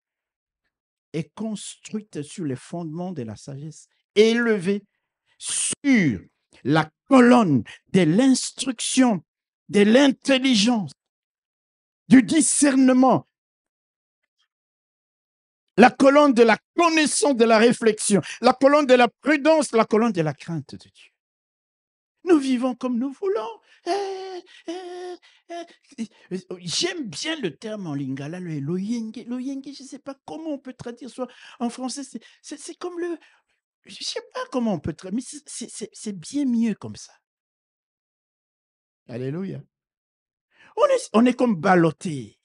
Speaker 2: est construite sur les fondements de la sagesse, élevée sur la colonne de l'instruction, de l'intelligence, du discernement, la colonne de la connaissance, de la réflexion, la colonne de la prudence, la colonne de la crainte de Dieu. Nous vivons comme nous voulons. J'aime bien le terme en lingala, le loyenge. Loyenge, je ne sais pas comment on peut traduire ça en français. C'est comme le... Je ne sais pas comment on peut traduire, mais c'est bien mieux comme ça. Alléluia. On est comme ballotté.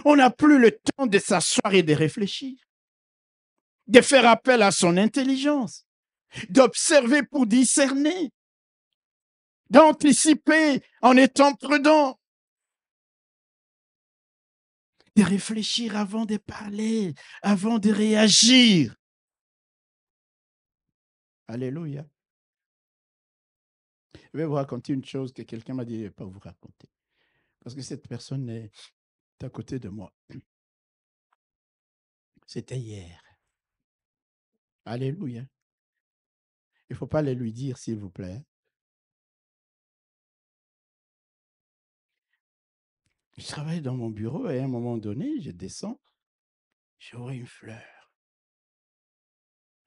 Speaker 2: On n'a plus le temps de s'asseoir et de réfléchir, de faire appel à son intelligence, d'observer pour discerner, d'anticiper en étant prudent, de réfléchir avant de parler, avant de réagir. Alléluia. Je vais vous raconter une chose que quelqu'un m'a dit de ne pas vous raconter. Parce que cette personne est à côté de moi. C'était hier. Alléluia. Il ne faut pas le lui dire, s'il vous plaît. Je travaille dans mon bureau et à un moment donné, je descends, je vois une fleur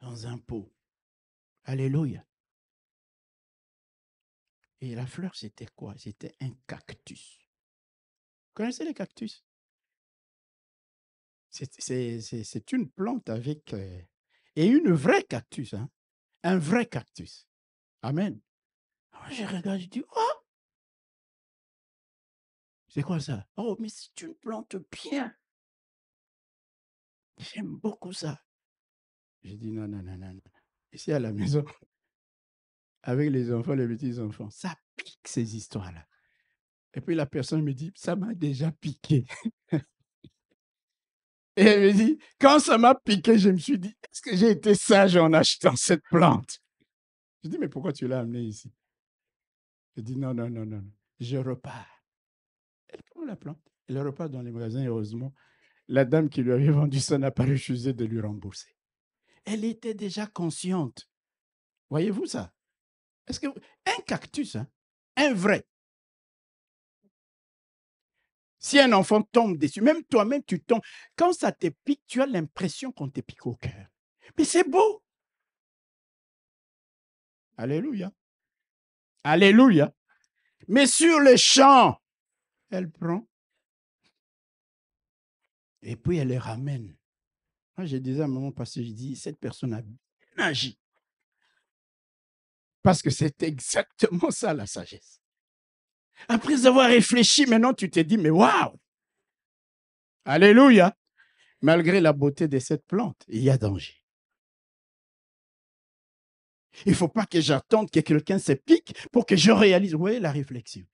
Speaker 2: dans un pot. Alléluia. Et la fleur, c'était quoi? C'était un cactus. Vous connaissez les cactus? C'est une plante avec... et une vraie cactus, hein? Un vrai cactus. Amen. Alors, je regarde, je dis, oh, c'est quoi ça? Oh, mais c'est une plante bien. J'aime beaucoup ça. J'ai dit, non, non, non, non, non. Ici à la maison, avec les enfants, les petits-enfants, ça pique ces histoires-là. Et puis la personne me dit, ça m'a déjà piqué. Et elle me dit, quand ça m'a piqué, je me suis dit, est-ce que j'ai été sage en achetant cette plante? Je dis, mais pourquoi tu l'as amenée ici? Je dis, non, non, non, non, non. Je repars. Elle prend la plante. Elle repart dans les magasins, heureusement. La dame qui lui avait vendu ça n'a pas refusé de lui rembourser. Elle était déjà consciente. Voyez-vous ça? Est-ce que un cactus, hein, un vrai, si un enfant tombe dessus, même toi-même, tu tombes. Quand ça te pique, tu as l'impression qu'on te pique au cœur. Mais c'est beau. Alléluia. Alléluia. Mais sur le champ, elle prend et puis elle les ramène. Moi, je disais à un moment passé, je dis, cette personne a bien agi. Parce que c'est exactement ça la sagesse. Après avoir réfléchi, maintenant tu te dis, mais waouh! Alléluia! Malgré la beauté de cette plante, il y a danger. Il ne faut pas que j'attende que quelqu'un se pique pour que je réalise. Vous voyez la réflexion.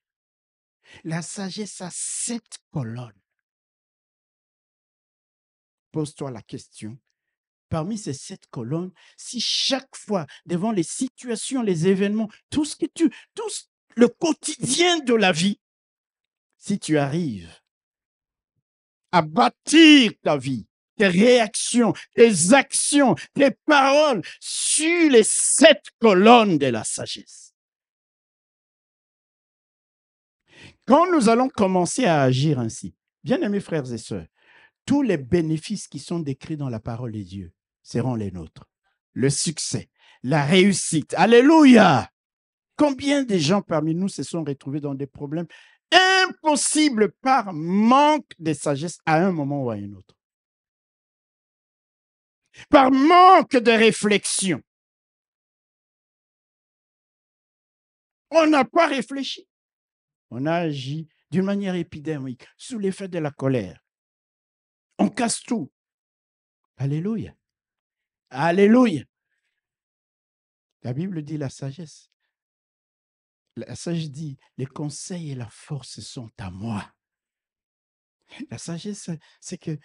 Speaker 2: La sagesse a 7 colonnes. Pose-toi la question. Parmi ces 7 colonnes, si chaque fois, devant les situations, les événements, tout le quotidien de la vie, si tu arrives à bâtir ta vie, tes réactions, tes actions, tes paroles sur les 7 colonnes de la sagesse. Quand nous allons commencer à agir ainsi, bien-aimés frères et sœurs, tous les bénéfices qui sont décrits dans la parole de Dieu seront les nôtres. Le succès, la réussite. Alléluia! Combien de gens parmi nous se sont retrouvés dans des problèmes impossibles par manque de sagesse à un moment ou à un autre? Par manque de réflexion. On n'a pas réfléchi. On a agi d'une manière épidermique, sous l'effet de la colère. On casse tout. Alléluia. Alléluia. La Bible dit la sagesse. La sagesse dit, les conseils et la force sont à moi. La sagesse, c'est que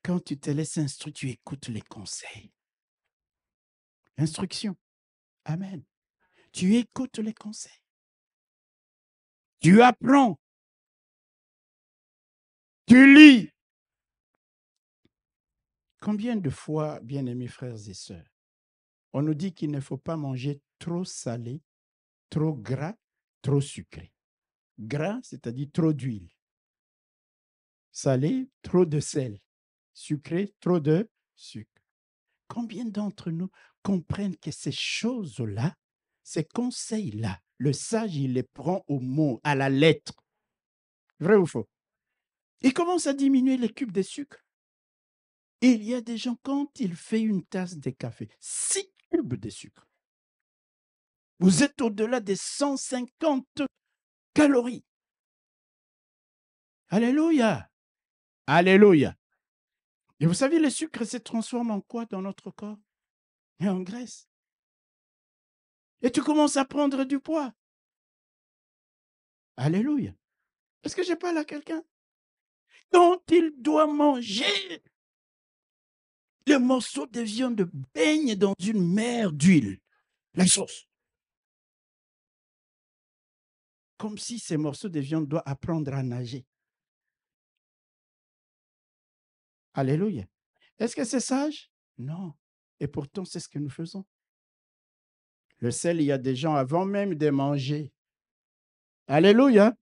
Speaker 2: quand tu te laisses instruire, tu écoutes les conseils. Instruction. Amen. Tu écoutes les conseils. Tu apprends. Tu lis. Combien de fois, bien-aimés frères et sœurs, on nous dit qu'il ne faut pas manger trop salé, trop gras, trop sucré. Gras, c'est-à-dire trop d'huile. Salé, trop de sel. Sucré, trop de sucre. Combien d'entre nous comprennent que ces choses-là, ces conseils-là, le sage, il les prend au mot, à la lettre. Vrai ou faux? Il commence à diminuer les cubes de sucre. Et il y a des gens, quand il fait une tasse de café, 6 cubes de sucre. Vous êtes au-delà des 150 calories. Alléluia. Alléluia. Et vous savez, le sucre se transforme en quoi dans notre corps? Et en graisse. Et tu commences à prendre du poids. Alléluia. Est-ce que je parle à quelqu'un? Quand il doit manger, le morceau de viande baigne dans une mer d'huile, la sauce. Comme si ces morceaux de viande doivent apprendre à nager. Alléluia. Est-ce que c'est sage? Non. Et pourtant, c'est ce que nous faisons. Le sel, il y a des gens avant même de manger. Alléluia.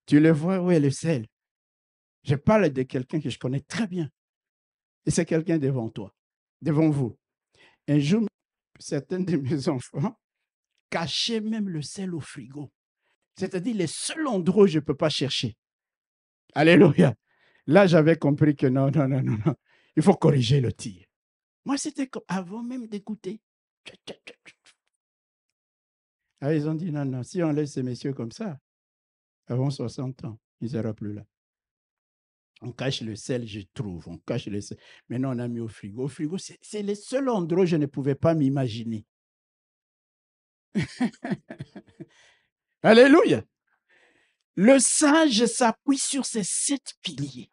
Speaker 2: Tu le vois, où est le sel? Je parle de quelqu'un que je connais très bien. Et c'est quelqu'un devant toi, devant vous. Un jour, certains de mes enfants cachaient même le sel au frigo. C'est-à-dire les seuls endroits où je ne peux pas chercher. Alléluia. Là, j'avais compris que non. Il faut corriger le tir. Moi, c'était comme avant même d'écouter. Ah, ils ont dit non, si on laisse ces messieurs comme ça, avant 60 ans, ils ne seront plus là. On cache le sel, je trouve. On cache le sel. Maintenant, on a mis au frigo. Au frigo, c'est le seul endroit où je ne pouvais pas m'imaginer. Alléluia. Le sage s'appuie sur ces 7 piliers.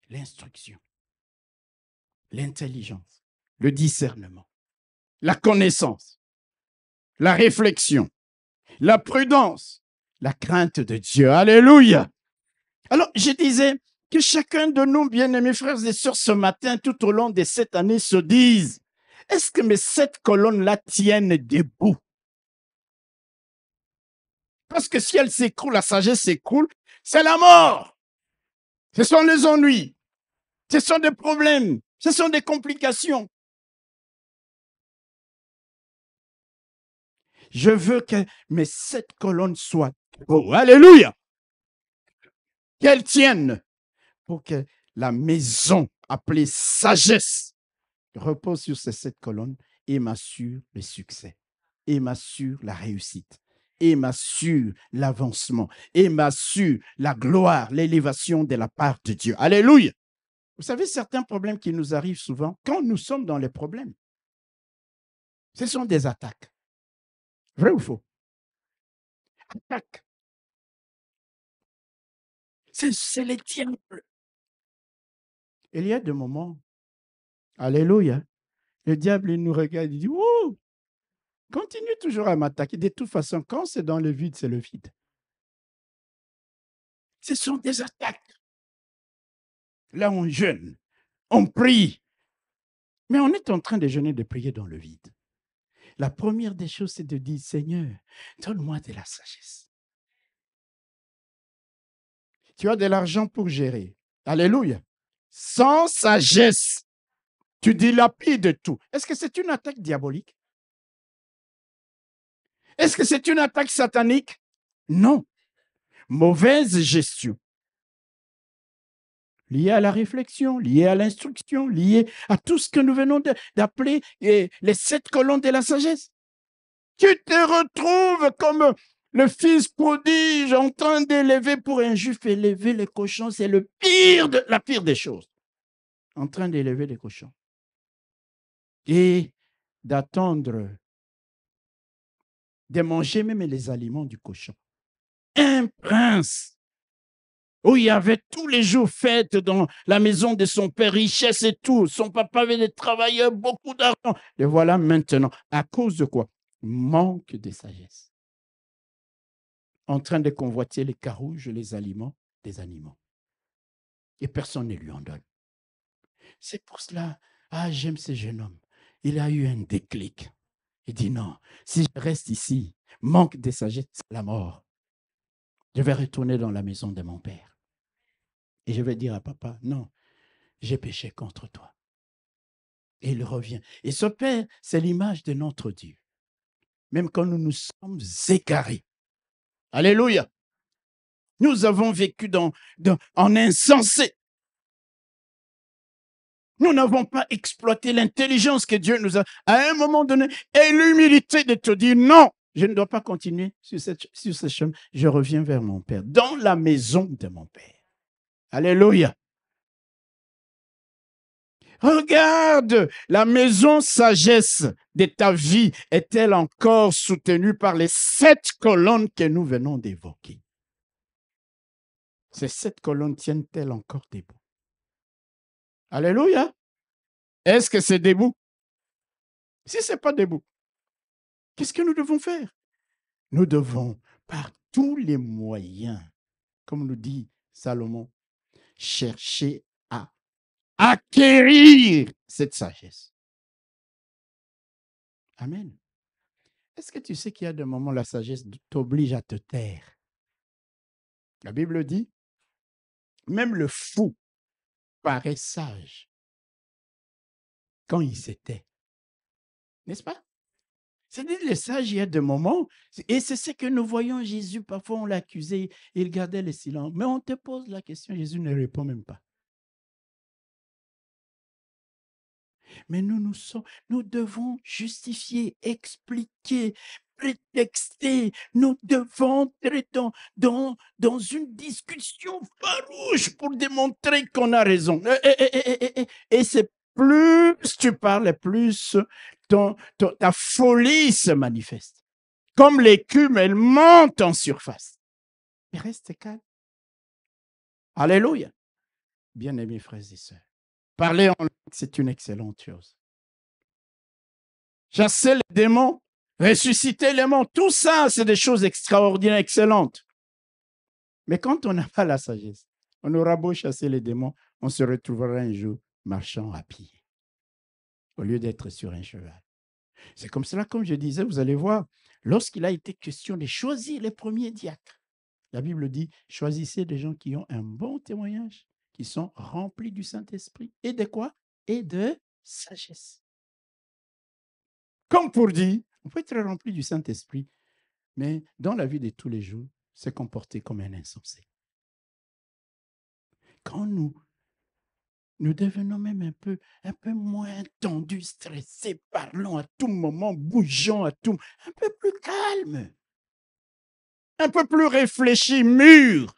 Speaker 2: L'instruction, l'intelligence, le discernement, la connaissance, la réflexion, la prudence, la crainte de Dieu. Alléluia. Alors, je disais que chacun de nous, bien-aimés frères et sœurs, ce matin, tout au long de cette année, se dise, est-ce que mes 7 colonnes-là tiennent debout? Parce que si elles s'écroulent, la sagesse s'écroule, c'est la mort. Ce sont les ennuis. Ce sont des problèmes. Ce sont des complications. Je veux que mes 7 colonnes soient debout. Alléluia. Qu'elles tiennent pour que la maison appelée sagesse repose sur ces 7 colonnes et m'assure le succès, et m'assure la réussite, et m'assure l'avancement, et m'assure la gloire, l'élévation de la part de Dieu. Alléluia. Vous savez, certains problèmes qui nous arrivent souvent, quand nous sommes dans les problèmes, ce sont des attaques. Vrai ou faux? Attaques. C'est les diables. Il y a des moments, alléluia, le diable il nous regarde, il dit, oh, continue toujours à m'attaquer. De toute façon, quand c'est dans le vide, c'est le vide. Ce sont des attaques. Là, on jeûne, on prie. Mais on est en train de jeûner, de prier dans le vide. La première des choses, c'est de dire, Seigneur, donne-moi de la sagesse. Tu as de l'argent pour gérer. Alléluia. Sans sagesse, tu dilapides tout. Est-ce que c'est une attaque diabolique? Est-ce que c'est une attaque satanique? Non. Mauvaise gestion. Liée à la réflexion, liée à l'instruction, liée à tout ce que nous venons d'appeler les 7 colonnes de la sagesse. Tu te retrouves comme le fils prodige en train d'élever pour un juif, élever les cochons, c'est la pire des choses. En train d'élever les cochons. Et d'attendre de manger même les aliments du cochon. Un prince où il y avait tous les jours fête dans la maison de son père, richesse et tout. Son papa avait des travailleurs, beaucoup d'argent. Et voilà maintenant, à cause de quoi? Manque de sagesse. En train de convoiter les carouges, les aliments des animaux. Et personne ne lui en donne. C'est pour cela, j'aime ce jeune homme. Il a eu un déclic. Il dit non, si je reste ici, manque de sagesse, c'est la mort. Je vais retourner dans la maison de mon père. Et je vais dire à papa, non, j'ai péché contre toi. Et il revient. Et ce père, c'est l'image de notre Dieu. Même quand nous nous sommes égarés. Alléluia. Nous avons vécu en insensé. Nous n'avons pas exploité l'intelligence que Dieu nous a, à un moment donné, et l'humilité de te dire non, je ne dois pas continuer sur ce chemin. Je reviens vers mon Père, dans la maison de mon Père. Alléluia. Regarde, la maison sagesse de ta vie est-elle encore soutenue par les 7 colonnes que nous venons d'évoquer? Ces 7 colonnes tiennent-elles encore debout? Alléluia. Est-ce que c'est debout? Si ce n'est pas debout, qu'est-ce que nous devons faire? Nous devons, par tous les moyens, comme nous dit Salomon, chercher à acquérir cette sagesse. Amen. Est-ce que tu sais qu'il y a des moments où la sagesse t'oblige à te taire? La Bible dit, même le fou paraît sage quand il se tait. N'est-ce pas? C'est-à-dire, les sages, il y a des moments, et c'est ce que nous voyons Jésus, parfois on l'accusait, il gardait le silence. Mais on te pose la question, Jésus ne répond même pas. Mais nous devons justifier, expliquer, prétexter. Nous devons entrer dans une discussion farouche pour démontrer qu'on a raison. Et c'est plus tu parles, plus ta folie se manifeste. Comme l'écume, elle monte en surface. Mais reste calme. Alléluia. Bien-aimés frères et sœurs, parler en langue, c'est une excellente chose. Chasser les démons, ressusciter les morts, tout ça, c'est des choses extraordinaires, excellentes. Mais quand on n'a pas la sagesse, on aura beau chasser les démons, on se retrouvera un jour marchant à pied, au lieu d'être sur un cheval. C'est comme cela, comme je disais, vous allez voir, lorsqu'il a été question de choisir les premiers diacres, la Bible dit, choisissez des gens qui ont un bon témoignage, qui sont remplis du Saint-Esprit. Et de quoi? Et de sagesse. Comme pour dire, on peut être rempli du Saint-Esprit, mais dans la vie de tous les jours, se comporter comme un insensé. Quand nous devenons même un peu moins tendus, stressés, parlons à tout moment, bougeons à tout, un peu plus calme, un peu plus réfléchi, mûr.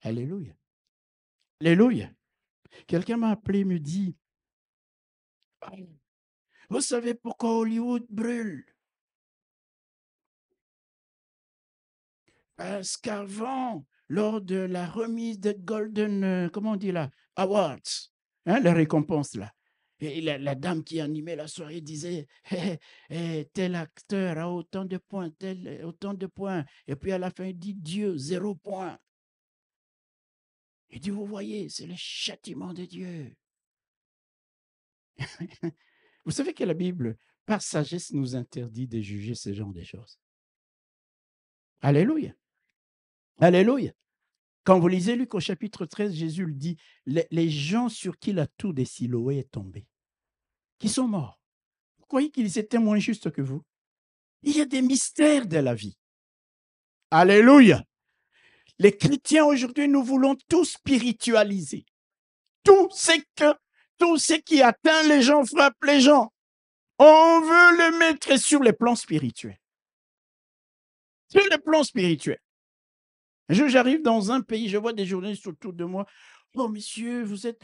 Speaker 2: Alléluia. Alléluia. Quelqu'un m'a appelé, me dit, vous savez pourquoi Hollywood brûle? Parce qu'avant, lors de la remise de Golden, comment on dit là, Awards, hein, les récompenses là, et la dame qui animait la soirée disait tel acteur a autant de points, tel autant de points. Et puis à la fin, il dit Dieu, 0 point. Il dit, vous voyez, c'est le châtiment de Dieu. Vous savez que la Bible, par sagesse, nous interdit de juger ce genre de choses. Alléluia. Alléluia. Quand vous lisez Luc au chapitre 13, Jésus le dit, les gens sur qui la tour des Siloé est tombée, qui sont morts, vous croyez qu'ils étaient moins justes que vous? Il y a des mystères de la vie. Alléluia. Les chrétiens aujourd'hui, nous voulons tout spiritualiser. Tout ce qui atteint les gens frappe les gens. On veut le mettre sur les plans spirituels. Sur les plans spirituels. J'arrive dans un pays, je vois des journalistes autour de moi. Oh, monsieur, vous êtes...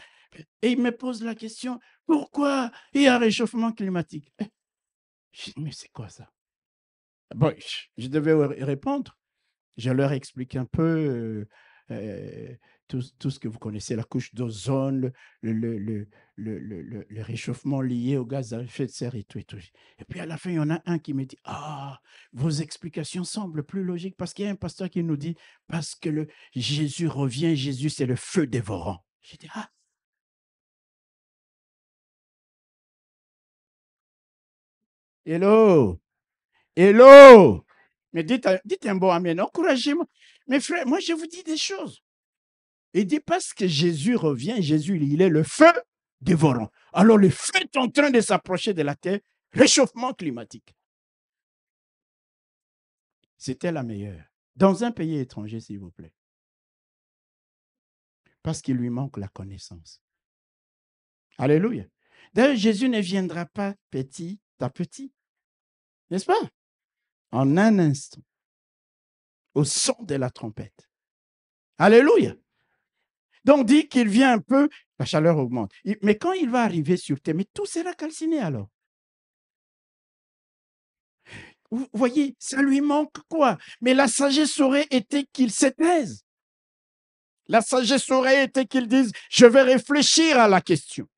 Speaker 2: Et ils me posent la question, pourquoi il y a un réchauffement climatique? Je dis, mais c'est quoi ça? Bon, je devais répondre. Je leur explique un peu tout ce que vous connaissez, la couche d'ozone, le réchauffement lié au gaz à effet de serre et tout, et tout. Et puis à la fin, il y en a un qui me dit, ah, vos explications semblent plus logiques, parce qu'il y a un pasteur qui nous dit, parce que Jésus revient, Jésus c'est le feu dévorant. J'ai dit, ah. Hello, hello. Mais dites un bon amen, encouragez-moi. Mes frères, moi je vous dis des choses. Il dit parce que Jésus revient, Jésus, il est le feu dévorant. Alors le feu est en train de s'approcher de la terre, réchauffement climatique. C'était la meilleure. Dans un pays étranger, s'il vous plaît. Parce qu'il lui manque la connaissance. Alléluia. D'ailleurs, Jésus ne viendra pas petit à petit. N'est-ce pas? En un instant. Au son de la trompette. Alléluia. Donc, dit qu'il vient un peu, la chaleur augmente. Mais quand il va arriver sur terre, mais tout sera calciné alors. Vous voyez, ça lui manque quoi? Mais la sagesse aurait été qu'il se taise. La sagesse aurait été qu'il dise, je vais réfléchir à la question.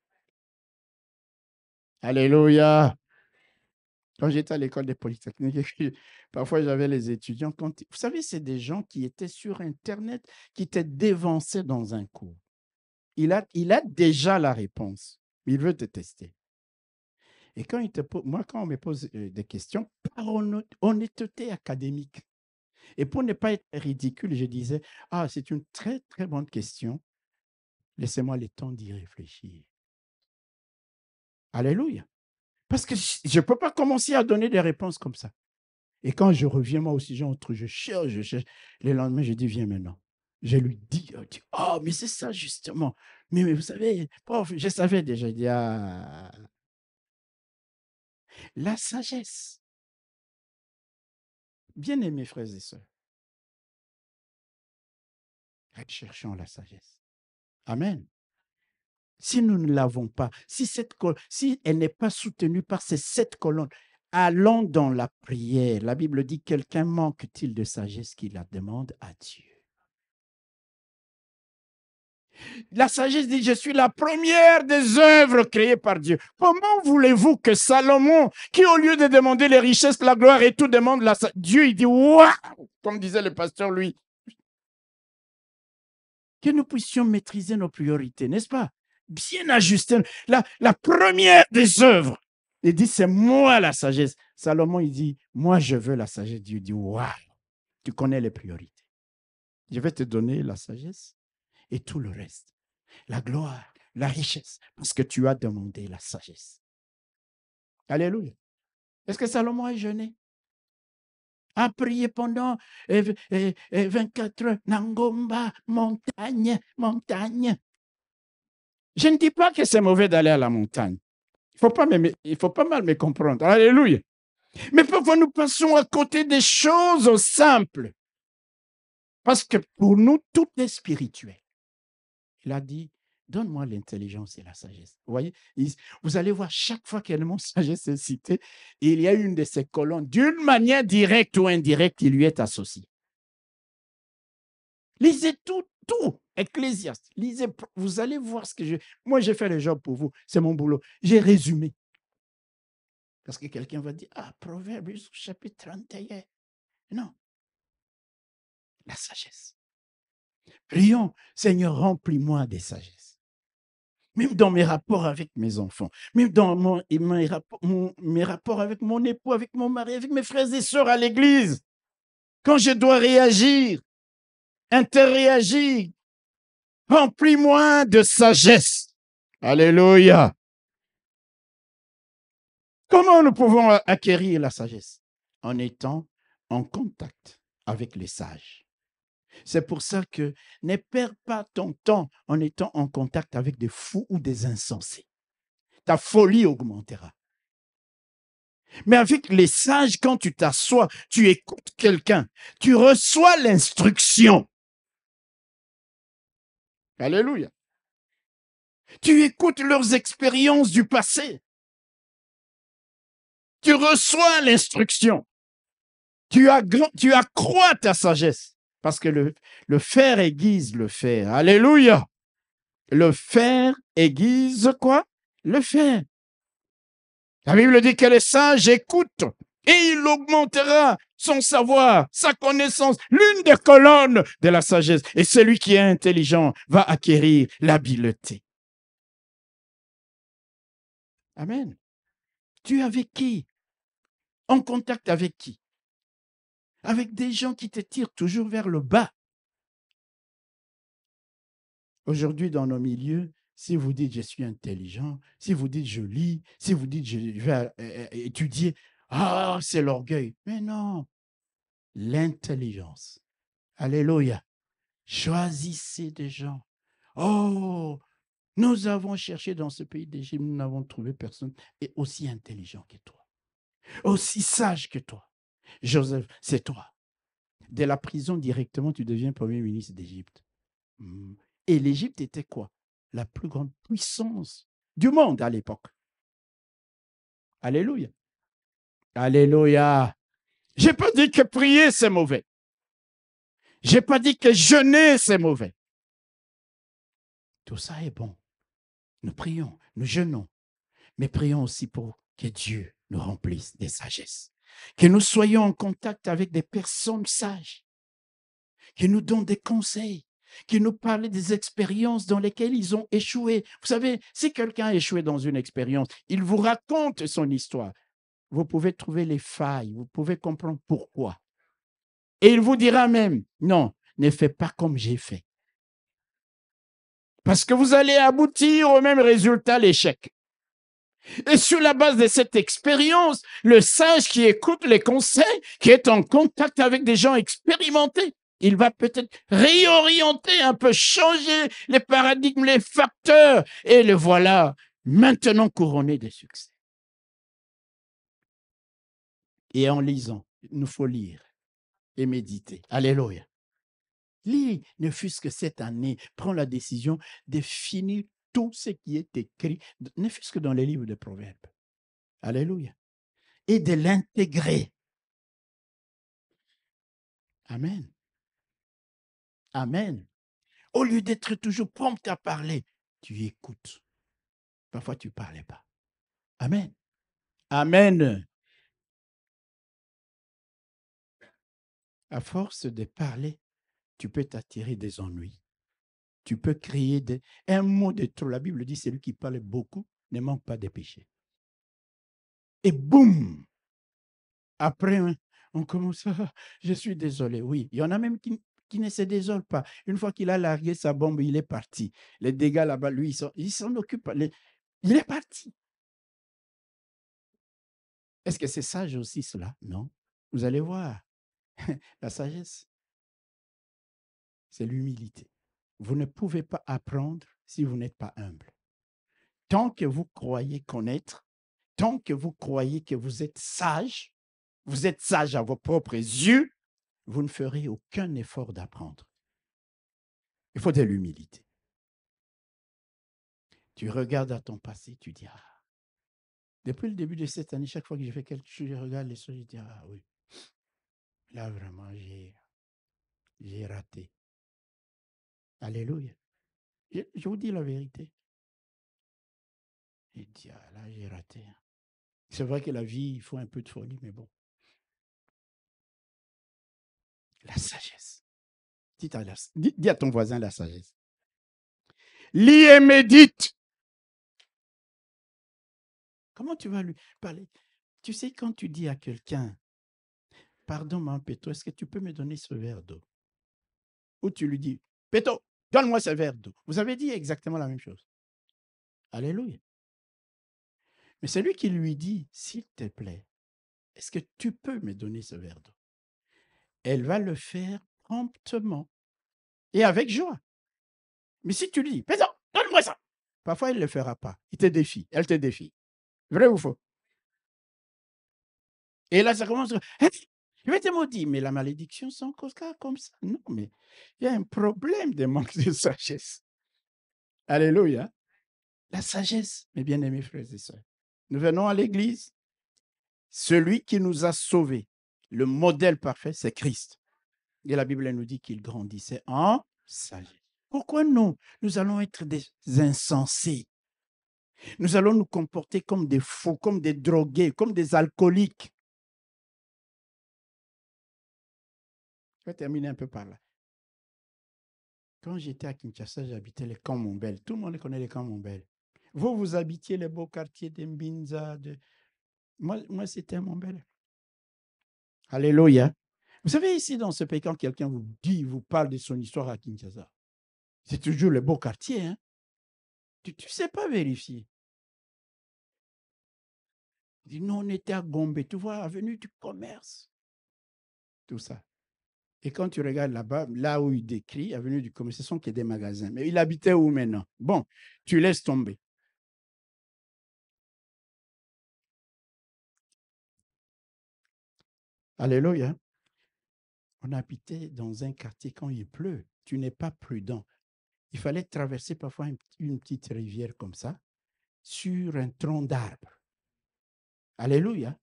Speaker 2: Alléluia. Quand j'étais à l'école des polytechniques, parfois j'avais les étudiants. Vous savez, c'est des gens qui étaient sur Internet, qui étaient dévancés dans un cours. Il a déjà la réponse. Il veut te tester. Et quand quand on me pose des questions, par honnêteté académique, et pour ne pas être ridicule, je disais, ah, c'est une très, très bonne question. Laissez-moi le temps d'y réfléchir. Alléluia. Parce que je ne peux pas commencer à donner des réponses comme ça. Et quand je reviens, moi aussi, je cherche. Le lendemain, je dis, viens maintenant. Je lui dis, oh, mais c'est ça justement. Mais vous savez, prof, je savais déjà. Il y a la sagesse. Bien-aimés frères et sœurs, cherchons la sagesse. Amen. Si nous ne l'avons pas, si elle n'est pas soutenue par ces 7 colonnes, allons dans la prière. La Bible dit, quelqu'un manque-t-il de sagesse qu'il la demande à Dieu? La sagesse dit, je suis la première des œuvres créées par Dieu. Comment voulez-vous que Salomon, qui au lieu de demander les richesses, la gloire et tout, demande la sagesse? Dieu, il dit, waouh, comme disait le pasteur, lui, que nous puissions maîtriser nos priorités, n'est-ce pas? Bien ajuster. La première des œuvres. Il dit, c'est moi la sagesse. Salomon, il dit, moi, je veux la sagesse. Dieu dit, waouh, tu connais les priorités. Je vais te donner la sagesse et tout le reste. La gloire, la richesse, parce que tu as demandé la sagesse. Alléluia. Est-ce que Salomon a jeûné? A prié pendant 24 heures. Nangomba, montagne, montagne. Je ne dis pas que c'est mauvais d'aller à la montagne. Il ne faut pas mal me comprendre. Alléluia. Mais parfois, nous passons à côté des choses simples. Parce que pour nous, tout est spirituel. Il a dit, donne-moi l'intelligence et la sagesse. Vous voyez, vous allez voir, chaque fois qu'il y a le mot sagesse est cité, il y a une de ces colonnes, d'une manière directe ou indirecte, il lui est associé. Lisez tout. Ecclésiaste, lisez, vous allez voir ce que moi, j'ai fait le job pour vous, c'est mon boulot. J'ai résumé. Parce que quelqu'un va dire, ah, Proverbe chapitre 31. Non. La sagesse. Prions, Seigneur, remplis-moi des sagesses. Même dans mes rapports avec mes enfants, même dans mes rapports avec mon époux, avec mon mari, avec mes frères et sœurs à l'église. Quand je dois réagir, interréagir, remplis-moi de sagesse. Alléluia. Comment nous pouvons acquérir la sagesse? En étant en contact avec les sages. C'est pour ça que ne perds pas ton temps en étant en contact avec des fous ou des insensés. Ta folie augmentera. Mais avec les sages, quand tu t'assois, tu écoutes quelqu'un, tu reçois l'instruction. Alléluia. Tu écoutes leurs expériences du passé. Tu reçois l'instruction. Tu accrois ta sagesse. Parce que le fer aiguise le fer. Alléluia. Le fer aiguise quoi? Le fer. La Bible dit que les sages écoutent et il augmentera son savoir, sa connaissance, l'une des colonnes de la sagesse. Et celui qui est intelligent va acquérir l'habileté. Amen. Tu es avec qui? En contact avec qui? avec des gens qui te tirent toujours vers le bas. Aujourd'hui, dans nos milieux, si vous dites « je suis intelligent », si vous dites « je lis », si vous dites « je vais étudier », ah, c'est l'orgueil. Mais non, l'intelligence. Alléluia. Choisissez des gens. Oh, nous avons cherché dans ce pays d'Égypte, nous n'avons trouvé personne et aussi intelligent que toi, aussi sage que toi. Joseph, c'est toi. De la prison directement, tu deviens premier ministre d'Égypte. Et l'Égypte était quoi? La plus grande puissance du monde à l'époque. Alléluia. Alléluia. Je n'ai pas dit que prier, c'est mauvais. Je n'ai pas dit que jeûner, c'est mauvais. Tout ça est bon. Nous prions, nous jeûnons, mais prions aussi pour que Dieu nous remplisse de sagesse. Que nous soyons en contact avec des personnes sages, qui nous donnent des conseils, qui nous parlent des expériences dans lesquelles ils ont échoué. Vous savez, si quelqu'un a échoué dans une expérience, il vous raconte son histoire. Vous pouvez trouver les failles, vous pouvez comprendre pourquoi. Et il vous dira même, non, ne fais pas comme j'ai fait. Parce que vous allez aboutir au même résultat, l'échec. Et sur la base de cette expérience, le sage qui écoute les conseils, qui est en contact avec des gens expérimentés, il va peut-être réorienter un peu, changer les paradigmes, les facteurs, et le voilà maintenant couronné de succès. Et en lisant, il nous faut lire et méditer. Alléluia. Lis, ne fût-ce que cette année, prends la décision de finir tout ce qui est écrit, ne fût-ce que dans les livres de Proverbes. Alléluia. Et de l'intégrer. Amen. Amen. Au lieu d'être toujours prompt à parler, tu écoutes. Parfois, tu ne parlais pas. Amen. Amen. À force de parler, tu peux t'attirer des ennuis. Tu peux créer un mot de trop. La Bible dit, celui qui parle beaucoup ne manque pas de péché. Et boum! Après, on commence à, je suis désolé. Oui, il y en a même qui ne se désolent pas. Une fois qu'il a largué sa bombe, il est parti. Les dégâts là-bas, lui, il s'en occupe. Il est parti. Est-ce que c'est sage aussi cela? Non. Vous allez voir. La sagesse, c'est l'humilité. Vous ne pouvez pas apprendre si vous n'êtes pas humble. Tant que vous croyez connaître, tant que vous croyez que vous êtes sage à vos propres yeux, vous ne ferez aucun effort d'apprendre. Il faut de l'humilité. Tu regardes à ton passé, tu dis, ah, depuis le début de cette année, chaque fois que je fais quelque chose, je regarde les choses, je dis, ah oui, là vraiment, j'ai raté. Alléluia. Je vous dis la vérité. Je dis, ah là, j'ai raté. C'est vrai que la vie, il faut un peu de folie, mais bon. La sagesse. Dis à ton voisin la sagesse. Lis et médite. Comment tu vas lui parler? Tu sais, quand tu dis à quelqu'un, pardon, mon Péto, est-ce que tu peux me donner ce verre d'eau? Ou tu lui dis, Péto, donne-moi ce verre d'eau. Vous avez dit exactement la même chose. Alléluia. Mais c'est lui qui lui dit, s'il te plaît, est-ce que tu peux me donner ce verre d'eau? Elle va le faire promptement et avec joie. Mais si tu lui dis, Péto, donne-moi ça. Parfois, elle ne le fera pas. Il te défie. Elle te défie. Vrai ou faux? Et là, ça commence. Je vais te maudire, mais la malédiction sans cause comme ça. Non, mais il y a un problème de manque de sagesse. Alléluia. La sagesse, mes bien-aimés frères et sœurs. Nous venons à l'église. Celui qui nous a sauvés, le modèle parfait, c'est Christ. Et la Bible nous dit qu'il grandissait en sagesse. Pourquoi nous allons être des insensés? Nous allons nous comporter comme des fous, comme des drogués, comme des alcooliques. Je vais terminer un peu par là. Quand j'étais à Kinshasa, j'habitais les camps Montbel. Tout le monde connaît les camps Montbel. Vous habitiez les beaux quartiers de Mbinza. Moi c'était Montbel. Alléluia. Vous savez, ici, dans ce pays, quand quelqu'un vous dit, vous parle de son histoire à Kinshasa, c'est toujours le beau quartier. Hein? Tu ne sais pas vérifier. Il dit, non, on était à Gombe, tu vois, avenue du commerce. Tout ça. Et quand tu regardes là-bas, là où il décrit, avenue du commerce, ce sont que des magasins. Mais il habitait où maintenant? Bon, tu laisses tomber. Alléluia. On habitait dans un quartier quand il pleut. Tu n'es pas prudent. Il fallait traverser parfois une petite rivière comme ça, sur un tronc d'arbre. Alléluia.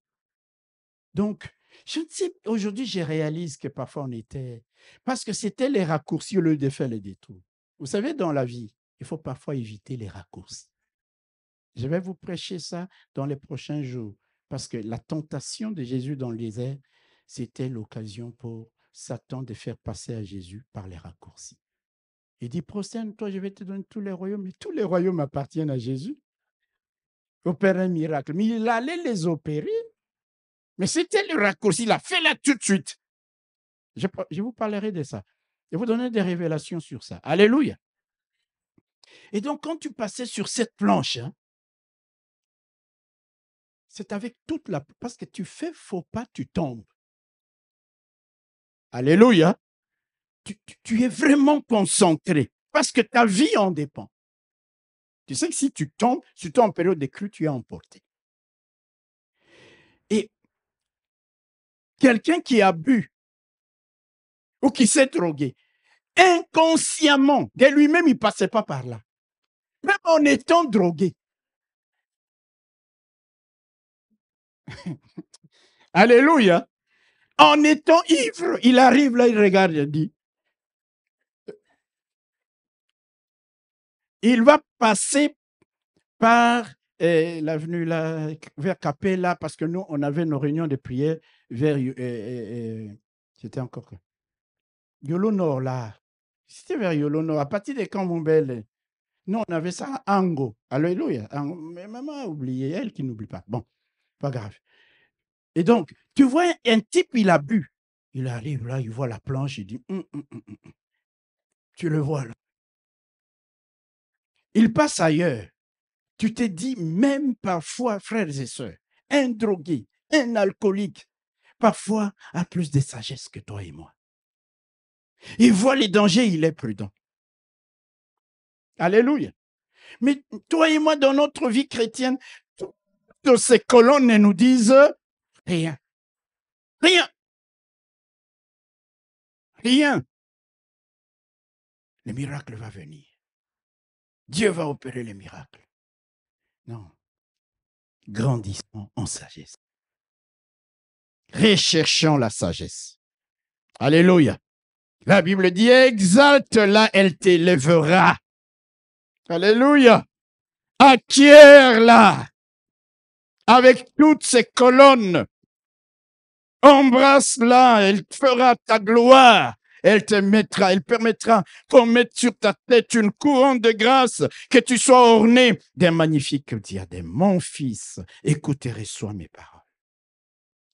Speaker 2: Donc, je ne sais, aujourd'hui, je réalise que parfois on était, parce que c'était les raccourcis au lieu de faire les détours. Vous savez, dans la vie, il faut parfois éviter les raccourcis. Je vais vous prêcher ça dans les prochains jours, parce que la tentation de Jésus dans le désert, c'était l'occasion pour Satan de faire passer à Jésus par les raccourcis. Il dit, prosterne-toi, je vais te donner tous les royaumes, mais tous les royaumes appartiennent à Jésus. Opère un miracle. Mais il allait les opérer. Mais c'était le raccourci, il a fait là tout de suite. Je vous parlerai de ça. Je vais vous donner des révélations sur ça. Alléluia. Et donc, quand tu passais sur cette planche, hein, c'est avec toute la... Parce que tu fais faux pas, tu tombes. Alléluia. Tu es vraiment concentré parce que ta vie en dépend. Tu sais que si tu tombes, surtout en période de crue, tu es emporté. Et quelqu'un qui a bu ou qui s'est drogué, inconsciemment, de lui-même, il ne passait pas par là. Même en étant drogué. Alléluia. En étant ivre, il arrive là, il regarde, il dit, il va passer par l'avenue là, vers Capella, parce que nous, on avait nos réunions de prière vers, c'était encore quoi? Yolo Nord, là. C'était vers Yolo Nord, à partir de Cambombel. Nous, on avait ça à Ango. Alléluia. Mais maman a oublié, elle qui n'oublie pas. Bon, pas grave. Et donc, tu vois, un type, il a bu. Il arrive là, il voit la planche, il dit, tu le vois là. Il passe ailleurs. Tu te dis, même parfois, frères et sœurs, un drogué, un alcoolique, parfois a plus de sagesse que toi et moi. Il voit les dangers, il est prudent. Alléluia. Mais toi et moi, dans notre vie chrétienne, toutes ces colonnes nous disent rien. Rien. Rien. Le miracle va venir. Dieu va opérer le miracle. Non. Grandissons en sagesse. Recherchons la sagesse. Alléluia. La Bible dit, exalte-la, elle t'élèvera. Alléluia. Acquiert-la avec toutes ses colonnes. Embrasse-la, elle fera ta gloire. Elle permettra qu'on mette sur ta tête une couronne de grâce, que tu sois orné d'un magnifique diadème. Mon fils, écoute et reçois mes paroles.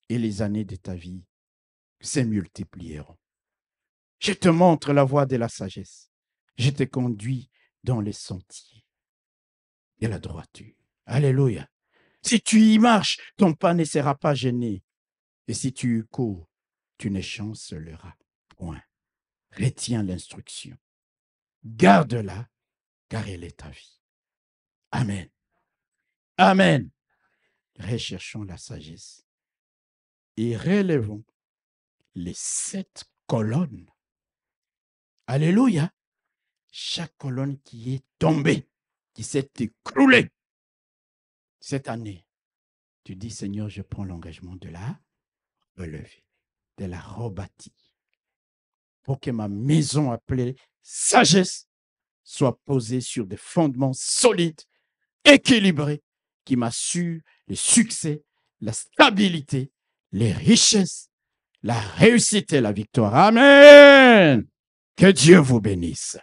Speaker 2: Et les années de ta vie se multiplieront. Je te montre la voie de la sagesse. Je te conduis dans les sentiers de la droiture. Alléluia. Si tu y marches, ton pas ne sera pas gêné. Et si tu y cours, tu ne chancelleras point. Retiens l'instruction. Garde-la, car elle est ta vie. Amen. Amen. Recherchons la sagesse. Et relevons les 7 colonnes. Alléluia. Chaque colonne qui est tombée, qui s'est écroulée cette année, tu dis, Seigneur, je prends l'engagement de la relever, de la rebâtir, pour que ma maison appelée sagesse soit posée sur des fondements solides, équilibrés, qui m'assurent le succès, la stabilité, les richesses, la réussite et la victoire. Amen. Que Dieu vous bénisse.